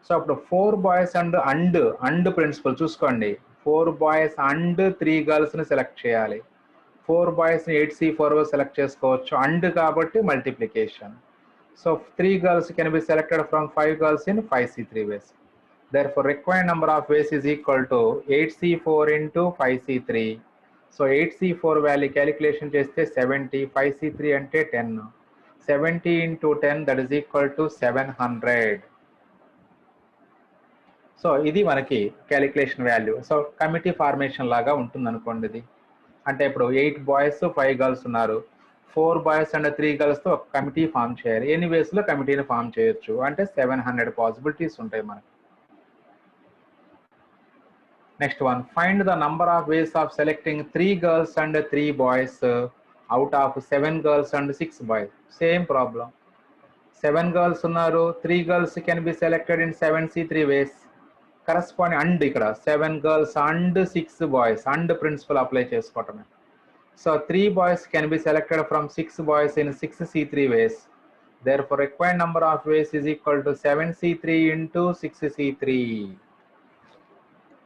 సో అప్పుడు 4 బాయ్స్ అండ్ ప్రిన్సిపల్ చూసుకోండి. 4 బాయ్స్ అండ్ 3 గర్ల్స్ని సెలెక్ట్ చేయాలి. 4 బాయ్స్ని 8C4 సెలెక్ట్ చేసుకోవచ్చు, అండ్ కాబట్టి multiplication. So 3 girls can be selected from 5 girls in 5C3 ways. Therefore required number of ways is equal to 8C4 into 5C3. So 8C4 value calculation చేస్తే 70, 5C3 అంటే 10. 70 into 10 that is equal to 700. So ఇది మనకి calculation value. So committee formation లాగా ఉంటుంది అనుకోండి ఇది. అంటే ఇప్పుడు 8 బాయ్స్ 5 గర్ల్స్ ఉన్నారు, 4 బాయ్స్ అండ్ 3 గర్ల్స్తో ఒక కమిటీ ఫామ్ చేయాలి. ఎన్ని వేస్లో కమిటీని ఫామ్ చేయొచ్చు అంటే 700 పాసిబిలిటీస్ ఉంటాయి మనకి. Next one, find the number of ways of selecting 3 girls and 3 boys out of 7 girls and 6 boys. Same problem. 7 girls unnaru, 3 girls can be selected in 7C3 ways. Corresponding and ikkada 7 girls and 6 boys and principle apply chesukontame. So 3 boys can be selected from 6 boys in 6C3 ways. Therefore required number of ways is equal to 7C3 into 6C3.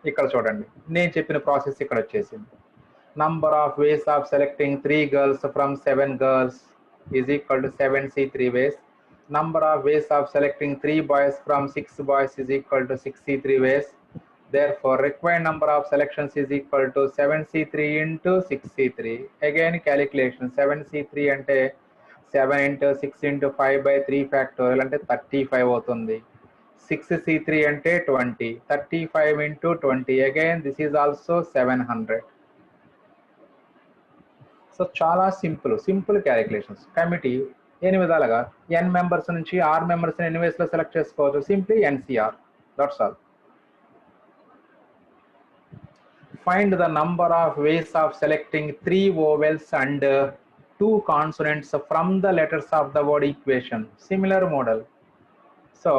ఇక్కడ చూడండి, నేను చెప్పిన process ఇక్కడ వచ్చేసింది. Number of ways of selecting 3 girls from 7 girls is equal to 7C3 ways. Number of ways of selecting 3 boys from 6 boys is equal to 6C3 ways. Therefore required number of selections is equal to 7C3 into 6C3. Again calculation, 7C3 అంటే 7 into 6 into 5 by 3 factorial అంటే 35 అవుతుంది. 6C3 అంటే 20, 35 into 20, again this is also 700. So చాలా simple calculations. Committee ఎన్ని విధాలుగా n members నుంచి r members ఎన్ని వేస్లో select చేసుకోవచ్చు, simply NCR, that's all. Find the number of ways of selecting 3 vowels and 2 consonants from the letters of the word equation. Similar model. So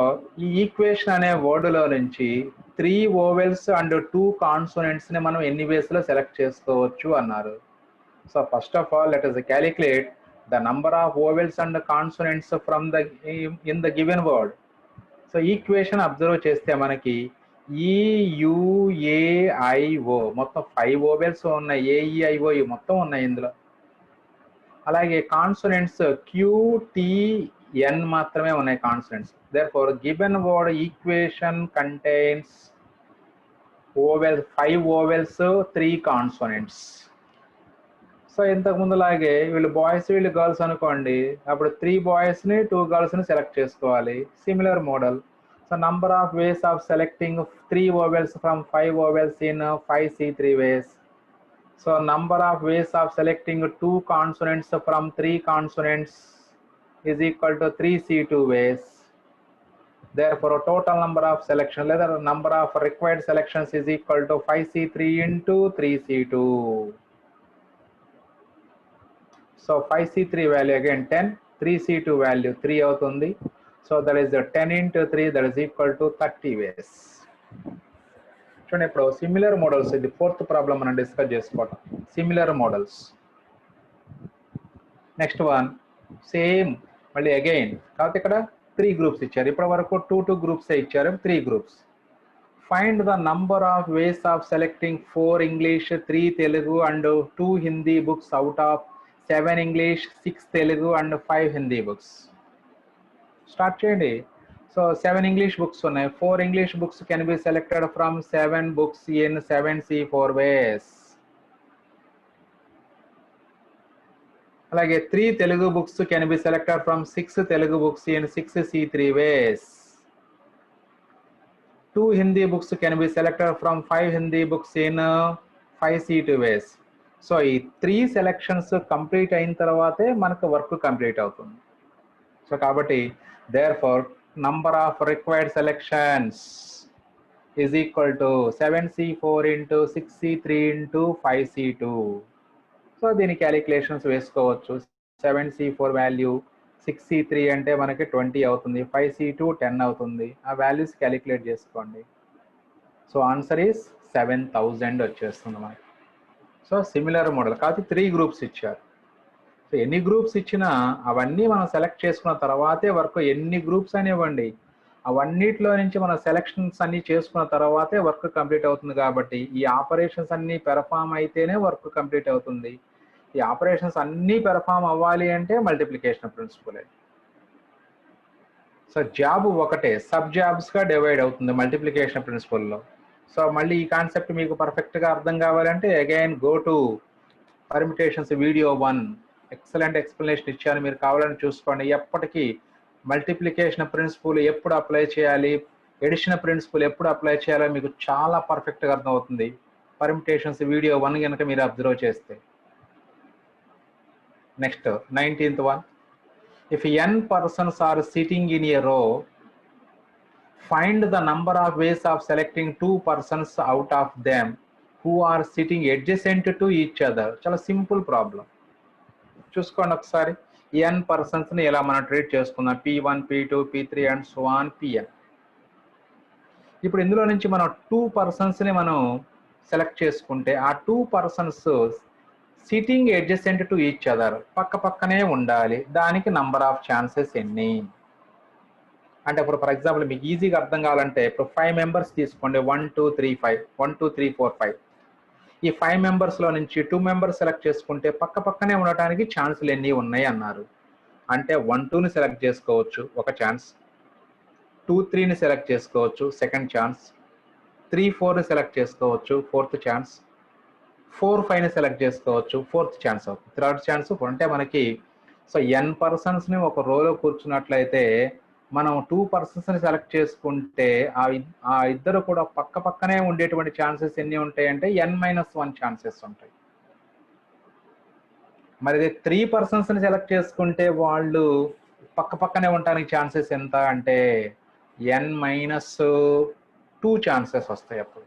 ఈ equation అనే వర్డ్లో నుంచి 3 vowels and 2 కాన్సోనెంట్స్ని మనం ఎన్ని వేస్లో select చేసుకోవచ్చు అన్నారు. So first of all let us calculate the number of vowels and consonants from the in the given word. So equation observe చేస్తే మనకి EUAIO మొత్తం 5 వోవెల్స్ ఉన్నాయి, AEIO మొత్తం ఉన్నాయి ఇందులో. అలాగే కాన్సోనెంట్స్ QTN మాత్రమే ఉన్నాయి consonants. Therefore given word equation contains vowels, 5 vowels, 3 consonants. So ఇంతకు ముందులాగే వీళ్ళు బాయ్స్ వీళ్ళు గర్ల్స్ అనుకోండి, అప్పుడు 3 బాయ్స్ని 2 గర్ల్స్ని సెలెక్ట్ చేసుకోవాలి. Similar model. So number of ways of selecting 3 vowels from 5 vowels in 5C3 ways. So number of ways of selecting 2 consonants from 3 consonants is equal to 3C2 ways. Therefore total number of selection, లేదా number of required selections is equal to 5C3 into 3C2. So 5C3 value again 10, 3C2 value 3 అవుతుంది. So that is 10 into 3, that is equal to 30 ways. చూడండి, ఇప్పుడు similar models, ఇది 4th problem మనం discuss చేసుకోవటం. Similar models. Next one, same మళ్ళీ again కాబట్టి ఇక్కడ 3 groups ఇచ్చారు. ఇప్పటి వరకు 2 గ్రూప్స్ ఇచ్చారు, 3 groups. Find the number of ways of selecting 4 English, 3 Telugu and 2 Hindi books out of 7 English, 6 Telugu and 5 Hindi books. Start చేయండి. సో 7 ఇంగ్లీష్ బుక్స్ ఉన్నాయి. 4 English books can be selected from 7 books in 7C4 వేస్. అలాగే 3 Telugu books can be selected from 6 Telugu books in 6C3 ways. 2 Hindi books can be selected from 5 Hindi books in 5C2 ways. So ఈ 3 selections complete అయిన తర్వాతే మనకు work complete అవుతుంది. So కాబట్టి therefore number of required selections is equal to 7C4 into 6C3 into 5C2. So దీని calculations వేసుకోవచ్చు. 7C4 value 6C3 అంటే మనకి 20 అవుతుంది, 5C2 10 అవుతుంది. ఆ వాల్యూస్ క్యాలిక్యులేట్ చేసుకోండి. సో ఆన్సర్ ఈస్ 7000 వచ్చేస్తుంది మనకి. సో సిమిలర్ మోడల్ కాబట్టి 3 గ్రూప్స్ ఇచ్చారు. సో ఎన్ని గ్రూప్స్ ఇచ్చినా అవన్నీ మనం సెలెక్ట్ చేసుకున్న తర్వాతే వర్క్, ఎన్ని గ్రూప్స్ అనివ్వండి అవన్నిటిలో నుంచి మనం సెలెక్షన్స్ అన్ని చేసుకున్న తర్వాతే వర్క్ కంప్లీట్ అవుతుంది. కాబట్టి ఈ ఆపరేషన్స్ అన్ని పెర్ఫామ్ అయితేనే వర్క్ కంప్లీట్ అవుతుంది. ఈ ఆపరేషన్స్ అన్నీ పెర్ఫామ్ అవ్వాలి అంటే మల్టిప్లికేషన్ ప్రిన్సిపల్. సో జాబ్ ఒకటే, సబ్ జాబ్స్గా డివైడ్ అవుతుంది మల్టిప్లికేషన్ ప్రిన్సిపల్లో. సో మళ్ళీ ఈ కాన్సెప్ట్ మీకు పర్ఫెక్ట్గా అర్థం కావాలంటే again go to permutations video 1. Excellent explanation ఇచ్చాను, మీరు కావాలని చూసుకోండి. ఎప్పటికీ మల్టిప్లికేషన్ ప్రిన్సిపల్ ఎప్పుడు అప్లై చేయాలి, ఎడిషన్ ప్రిన్సిపల్ ఎప్పుడు అప్లై చేయాలో మీకు చాలా పర్ఫెక్ట్గా అర్థమవుతుంది పర్మిటేషన్స్ వీడియో 1 కనుక మీరు అబ్జర్వ్ చేస్తే. Next 19th one. If n persons are sitting in a row, find the number of ways of selecting 2 persons out of them who are sitting adjacent to each other. చాలా simple problem. చూసుకోండి ఒకసారి. ఈ n పర్సన్స్ని ఎలా మనం treat చేసుకుందాం, P1, P2, P3 and so on Pn. ఇప్పుడు ఇందులో నుంచి మనం 2 పర్సన్స్ని మనం సెలెక్ట్ చేసుకుంటే ఆ 2 persons sitting adjacent to each other, పక్క పక్కనే ఉండాలి. దానికి నంబర్ ఆఫ్ ఛాన్సెస్ ఎన్ని అంటే, ఇప్పుడు ఫర్ ఎగ్జాంపుల్ మీకు ఈజీగా అర్థం కావాలంటే ఇప్పుడు 5 మెంబర్స్ తీసుకోండి. 1 2 3 5, 1 2 3 4 5. ఈ 5 మెంబర్స్లో నుంచి 2 మెంబర్స్ సెలెక్ట్ చేసుకుంటే పక్క పక్కనే ఉండటానికి ఛాన్సులు ఎన్ని ఉన్నాయి అన్నారు. అంటే 1 2ని సెలెక్ట్ చేసుకోవచ్చు, ఒక ఛాన్స్. 2 3ని సెలెక్ట్ చేసుకోవచ్చు, సెకండ్ ఛాన్స్. 3 4ని సెలెక్ట్ చేసుకోవచ్చు, ఫోర్త్ ఛాన్స్. 4 5ని సెలెక్ట్ చేసుకోవచ్చు, ఫోర్త్ ఛాన్స్ అవుతుంది, థర్డ్ ఛాన్స్. అంటే మనకి సో n పర్సన్స్ని ఒక రోలో కూర్చున్నట్లయితే మనం 2 పర్సన్స్ని సెలెక్ట్ చేసుకుంటే ఆ ఇద్దరు కూడా పక్క పక్కనే ఉండేటువంటి ఛాన్సెస్ ఎన్ని ఉంటాయి అంటే n-1 ఛాన్సెస్ ఉంటాయి. మరి 3 పర్సన్స్ని సెలెక్ట్ చేసుకుంటే వాళ్ళు పక్క పక్కనే ఉండడానికి ఛాన్సెస్ ఎంత అంటే n-2 ఛాన్సెస్ వస్తాయి అప్పుడు.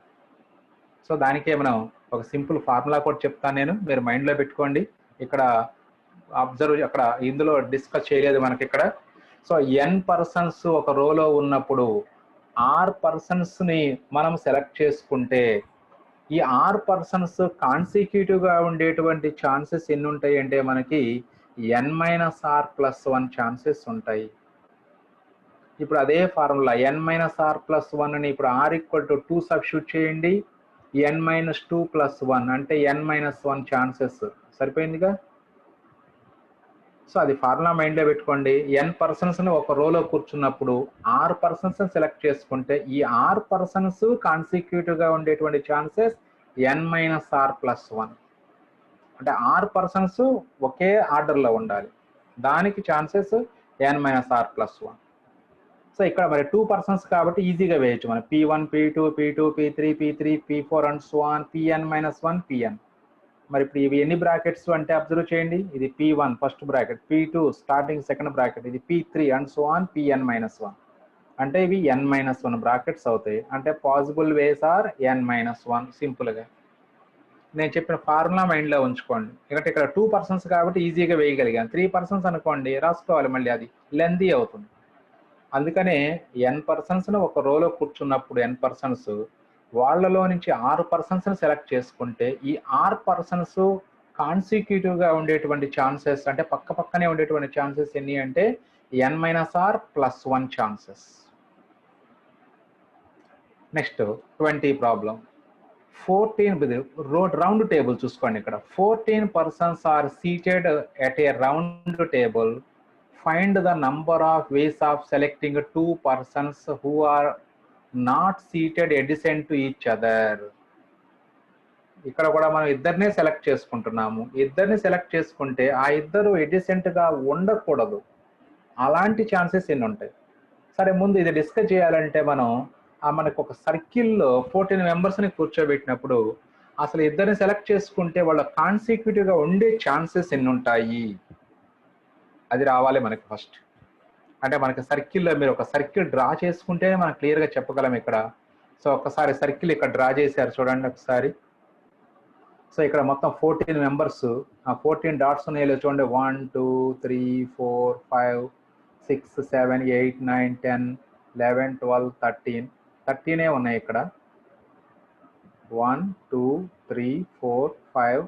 సో దానికే మనం ఒక సింపుల్ ఫార్ములా కూడా చెప్తాను నేను, మీరు మైండ్లో పెట్టుకోండి. ఇక్కడ అబ్జర్వ్, అక్కడ ఇందులో డిస్కస్ చేయలేదు మనకి ఇక్కడ. సో n పర్సన్స్ ఒక రోలో ఉన్నప్పుడు r పర్సన్స్ని మనం సెలెక్ట్ చేసుకుంటే ఈ r పర్సన్స్ కాన్సిక్యూటివ్గా ఉండేటువంటి ఛాన్సెస్ ఎన్ని ఉంటాయి అంటే మనకి n-r+1 ఛాన్సెస్ ఉంటాయి. ఇప్పుడు అదే ఫార్ములా n-r+1ని ఇప్పుడు r = 2 సబ్స్టిట్యూట్ చేయండి. n-2+1 అంటే n-1 ఛాన్సెస్ సరిపోయిందిగా. సో అది ఫార్ములా మైండ్లో పెట్టుకోండి. n పర్సన్స్ని ఒక రోలో కూర్చున్నప్పుడు r పర్సన్స్ని సెలెక్ట్ చేసుకుంటే ఈ r పర్సన్స్ కాన్సిక్యూటివ్గా ఉండేటువంటి ఛాన్సెస్ n-r+1 అంటే r పర్సన్స్ ఒకే ఆర్డర్లో ఉండాలి, దానికి ఛాన్సెస్ n-r+1. సో ఇక్కడ మరి 2 పర్సన్స్ కాబట్టి ఈజీగా వేయచ్చు మనం P1 P2 P2 P3 P3 P4 and so on Pn-1 Pn. మరి ఇప్పుడు ఇవి ఎన్ని బ్రాకెట్స్ అంటే అబ్జర్వ్ చేయండి. ఇది P1 first bracket, P2 starting second bracket, ఇది P3 and so on Pn-1 అంటే ఇవి n-1 బ్రాకెట్స్ అవుతాయి. అంటే పాసిబుల్ వేస్ ఆర్ n-1. సింపుల్గా నేను చెప్పిన ఫార్ములా మైండ్లో ఉంచుకోండి. ఎందుకంటే ఇక్కడ 2 పర్సన్స్ కాబట్టి ఈజీగా వేయగలిగాను. 3 పర్సన్స్ అనుకోండి రాసుకోవాలి, మళ్ళీ అది లెంతీ అవుతుంది. అందుకనే n పర్సన్స్ని ఒక రోలో కూర్చున్నప్పుడు n పర్సన్స్ వాళ్ళలో నుంచి 6 పర్సన్స్ని సెలెక్ట్ చేసుకుంటే ఈ 6 పర్సన్స్ కాన్సిక్యూటివ్గా ఉండేటువంటి ఛాన్సెస్ అంటే పక్క పక్కనే ఉండేటువంటి ఛాన్సెస్ ఎన్ని అంటే n minus r plus 1 chances. Next 20 problem. 14 round table చూసుకోండి ఇక్కడ 14 persons are seated at a round table. Find the number of ways of selecting 2 persons who are not seated adjacent to each other. ఇక్కడ కూడా మనం ఇద్దరినే select చేసుకుంటున్నాము. ఇద్దరిని select చేసుకుంటే ఆ ఇద్దరు adjacent గా ఉండకూడదు. అలాంటి ఛాన్సెస్ ఎన్ని ఉంటాయి? సరే, ముందు ఇది డిస్కస్ చేయాలంటే మనకు ఒక సర్కిల్లో 14 మెంబర్స్ని కూర్చోబెట్టినప్పుడు అసలు ఇద్దరిని సెలెక్ట్ చేసుకుంటే వాళ్ళ కాన్సిక్యూటివ్గా ఉండే ఛాన్సెస్ ఎన్ని ఉంటాయి అది రావాలి మనకి ఫస్ట్. అంటే మనకి సర్కిల్లో మీరు ఒక సర్కిల్ డ్రా చేసుకుంటే మనం క్లియర్గా చెప్పగలం ఇక్కడ. సో ఒకసారి సర్కిల్ ఇక్కడ డ్రా చేశారు చూడండి ఒకసారి. సో ఇక్కడ మొత్తం 14 మెంబర్స్, ఆ 14 డాట్స్ ఉన్నాయి చూడండి. 1 2 3 4 5 6 7 8 9 10 11 12 13 ఉన్నాయి ఇక్కడ. 1 2 3 4 5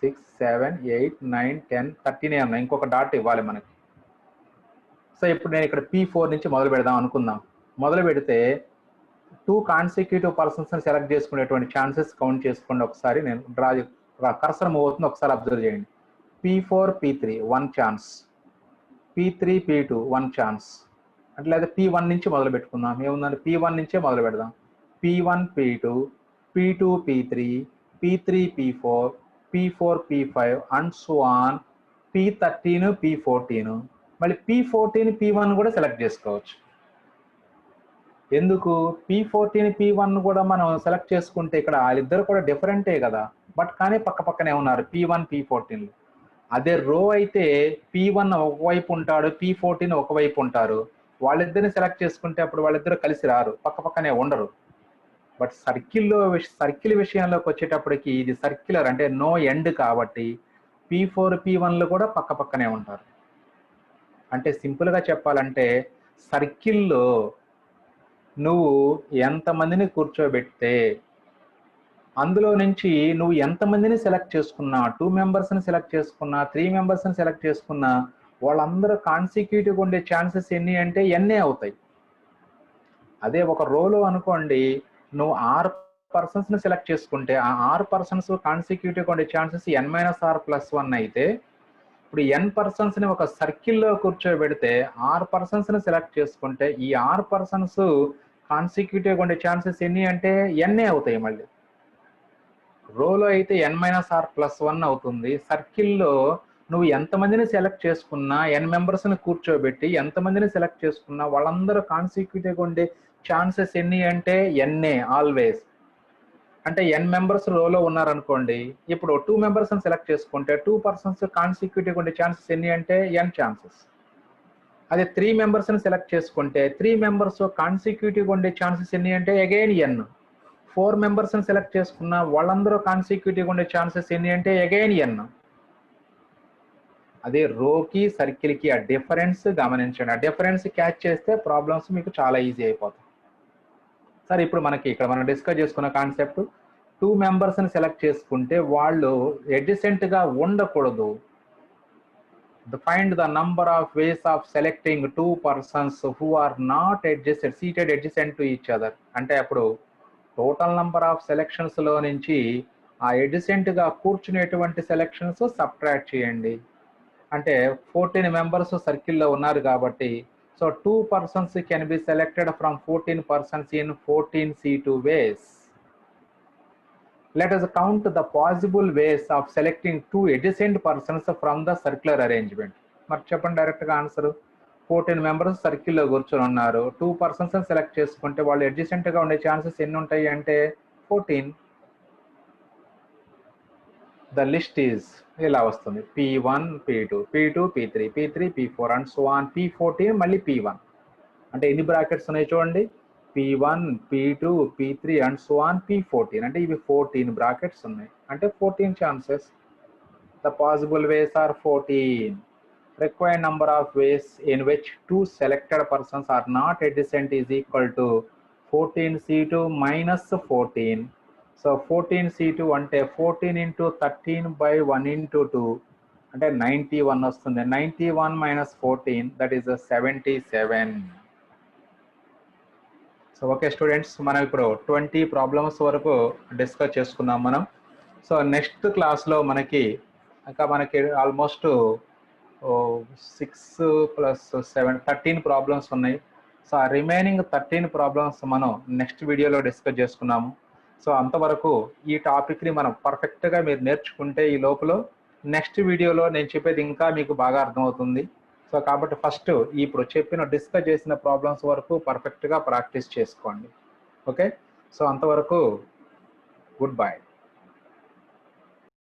6 7 8 9 10 13 ఉన్నాయి. ఇంకొక డాట్ ఇవ్వాలి మనకి. సో ఇప్పుడు నేను ఇక్కడ P4 నుంచి మొదలు పెడదాం అనుకుందాం. మొదలు పెడితే 2 కాన్సిక్యూటివ్ పర్సన్స్ని సెలెక్ట్ చేసుకునేటువంటి ఛాన్సెస్ కౌంట్ చేసుకోండి ఒకసారి. నేను కర్సర్ మూవ్ అవుతుంది, ఒకసారి అబ్జర్వ్ చేయండి. P4 P3 1 chance, P3 P2 1 chance. అట్లయితే P1 నుంచి మొదలు పెట్టుకుందాం. ఏముందంటే P1 నుంచే మొదలు పెడదాం. P1 P2 P2 P3 P3 P4 P4 P5 and so on P13 P14. మళ్ళీ P14 P1 కూడా సెలెక్ట్ చేసుకోవచ్చు. ఎందుకు P14 P1 కూడా మనం సెలెక్ట్ చేసుకుంటే ఇక్కడ వాళ్ళిద్దరు కూడా డిఫరెంటే కదా, బట్ కానీ పక్క పక్కనే ఉన్నారు P1 P14. అదే రో అయితే P1 ఒకవైపు ఉంటాడు, P14 ఒకవైపు ఉంటారు. వాళ్ళిద్దరిని సెలెక్ట్ చేసుకుంటే అప్పుడు వాళ్ళిద్దరు కలిసి రారు, పక్క పక్కనే ఉండరు. బట్ సర్కిల్ విషయంలోకి వచ్చేటప్పటికి ఇది సర్క్యులర్ అంటే నో ఎండ్ కాబట్టి P4 P1లు కూడా పక్క పక్కనే ఉంటారు. అంటే సింపుల్గా చెప్పాలంటే సర్కిల్లో నువ్వు ఎంతమందిని కూర్చోబెడితే అందులో నుంచి నువ్వు ఎంతమందిని సెలెక్ట్ చేసుకున్నా, 2 మెంబర్స్ని సెలెక్ట్ చేసుకున్నా, 3 మెంబర్స్ని సెలెక్ట్ చేసుకున్నా, వాళ్ళందరూ కాన్సిక్యూటివ్గా ఉండే ఛాన్సెస్ ఎన్ని అంటే ఎన్నే అవుతాయి. అదే ఒక రోలో అనుకోండి, నువ్వు 6 పర్సన్స్ని సెలెక్ట్ చేసుకుంటే ఆ 6 పర్సన్స్ కాన్సిక్యూటివ్గా ఉండే ఛాన్సెస్ n-r+1 అయితే ఇప్పుడు n పర్సన్స్ని ఒక సర్కిల్లో కూర్చోబెడితే 6 పర్సన్స్ని సెలెక్ట్ చేసుకుంటే ఈ 6 పర్సన్స్ కాన్సిక్యూటివ్గా ఉండే ఛాన్సెస్ ఎన్ని అంటే ఎన్నే అవుతాయి. మళ్ళీ రోలో అయితే n-r+1 అవుతుంది. సర్కిల్లో నువ్వు ఎంతమందిని సెలెక్ట్ చేసుకున్నా, n మెంబర్స్ని కూర్చోబెట్టి ఎంతమందిని సెలెక్ట్ చేసుకున్నా వాళ్ళందరూ కాన్సిక్యూటివ్గా ఉండే ఛాన్సెస్ ఎన్ని అంటే ఎన్నే ఆల్వేస్. అంటే n మెంబర్స్ రోలో ఉన్నారనుకోండి, ఇప్పుడు 2 మెంబర్స్ని సెలెక్ట్ చేసుకుంటే 2 పర్సన్స్ కాన్సిక్యూటివ్గా ఉండే ఛాన్సెస్ ఎన్ని అంటే n ఛాన్సెస్. అదే 3 మెంబర్స్ని సెలెక్ట్ చేసుకుంటే 3 మెంబర్స్ కాన్సిక్యూటివ్గా ఉండే ఛాన్సెస్ ఎన్ని అంటే అగైన్ n. 4 మెంబర్స్ని సెలెక్ట్ చేసుకున్న వాళ్ళందరూ కాన్సిక్యూటివ్గా ఉండే ఛాన్సెస్ ఎన్ని అంటే అగైన్ n. అదే రోకి సర్కిల్కి ఆ డిఫరెన్స్ గమనించండి. ఆ డిఫరెన్స్ క్యాచ్ చేస్తే ప్రాబ్లమ్స్ మీకు చాలా ఈజీ అయిపోతాయి. సరే, ఇప్పుడు ఇక్కడ మనం డిస్కస్ చేసుకున్న కాన్సెప్ట్ 2 మెంబర్స్ని సెలెక్ట్ చేసుకుంటే వాళ్ళు అడ్జసెంట్గా ఉండకూడదు. Find the number of ways of selecting 2 persons who are not seated adjacent to each other. అంటే అప్పుడు టోటల్ నంబర్ ఆఫ్ సెలెక్షన్స్లో నుంచి ఆ అడ్జసెంట్గా కూర్చునేటువంటి సెలెక్షన్స్ సబ్ట్రాక్ట్ చేయండి. అంటే 14 మెంబర్స్ సర్కిల్లో ఉన్నారు కాబట్టి so 2 persons can be selected from 14 persons in 14 C2 ways. Let us count the possible ways of selecting 2 adjacent persons from the circular arrangement. మరి చెప్పండి డైరెక్ట్గా ఆన్సర్. 14 మెంబర్స్ సర్కిల్లో కూర్చొని ఉన్నారు, 2 persons సెలెక్ట్ చేసుకుంటే వాళ్ళు అడ్జసెంట్గా ఉండే ఛాన్సెస్ ఎన్ని ఉంటాయి అంటే 14. The list is ఇలా వస్తుంది. P1 P2 P2 P3 P3 P4 and so on P14 మళ్ళీ P1. అంటే ఎన్ని బ్రాకెట్స్ ఉన్నాయి చూడండి, P1 P2 P3 and so on P14. అంటే ఇవి 14 బ్రాకెట్స్ ఉన్నాయి. అంటే 14 chances. The possible ways are 14. Required number of ways in which 2 selected persons are not adjacent is equal to 14 C2 minus 14. So 14 C2 అంటే 14 into 13 by 1 into 2 అంటే 91 వస్తుంది. 91 minus 14 that is 77. So okay students, మనం ఇప్పుడు 20 problems వరకు discuss చేసుకున్నాం మనం. So next క్లాస్లో మనకి ఆల్మోస్ట్ 6 ప్లస్ 7 13 ప్రాబ్లమ్స్ ఉన్నాయి. సో ఆ రిమైనింగ్ 13 ప్రాబ్లమ్స్ మనం నెక్స్ట్ వీడియోలో డిస్కస్ చేసుకున్నాము. సో అంతవరకు ఈ టాపిక్ని మనం పర్ఫెక్ట్గా మీరు నేర్చుకుంటే ఈ లోపల నెక్స్ట్ వీడియోలో నేను చెప్పేది ఇంకా మీకు బాగా అర్థమవుతుంది. సో కాబట్టి ఫస్ట్ ఇప్పుడు డిస్కస్ చేసిన ప్రాబ్లమ్స్ వరకు పర్ఫెక్ట్గా ప్రాక్టీస్ చేసుకోండి. ఓకే, సో అంతవరకు గుడ్ బై.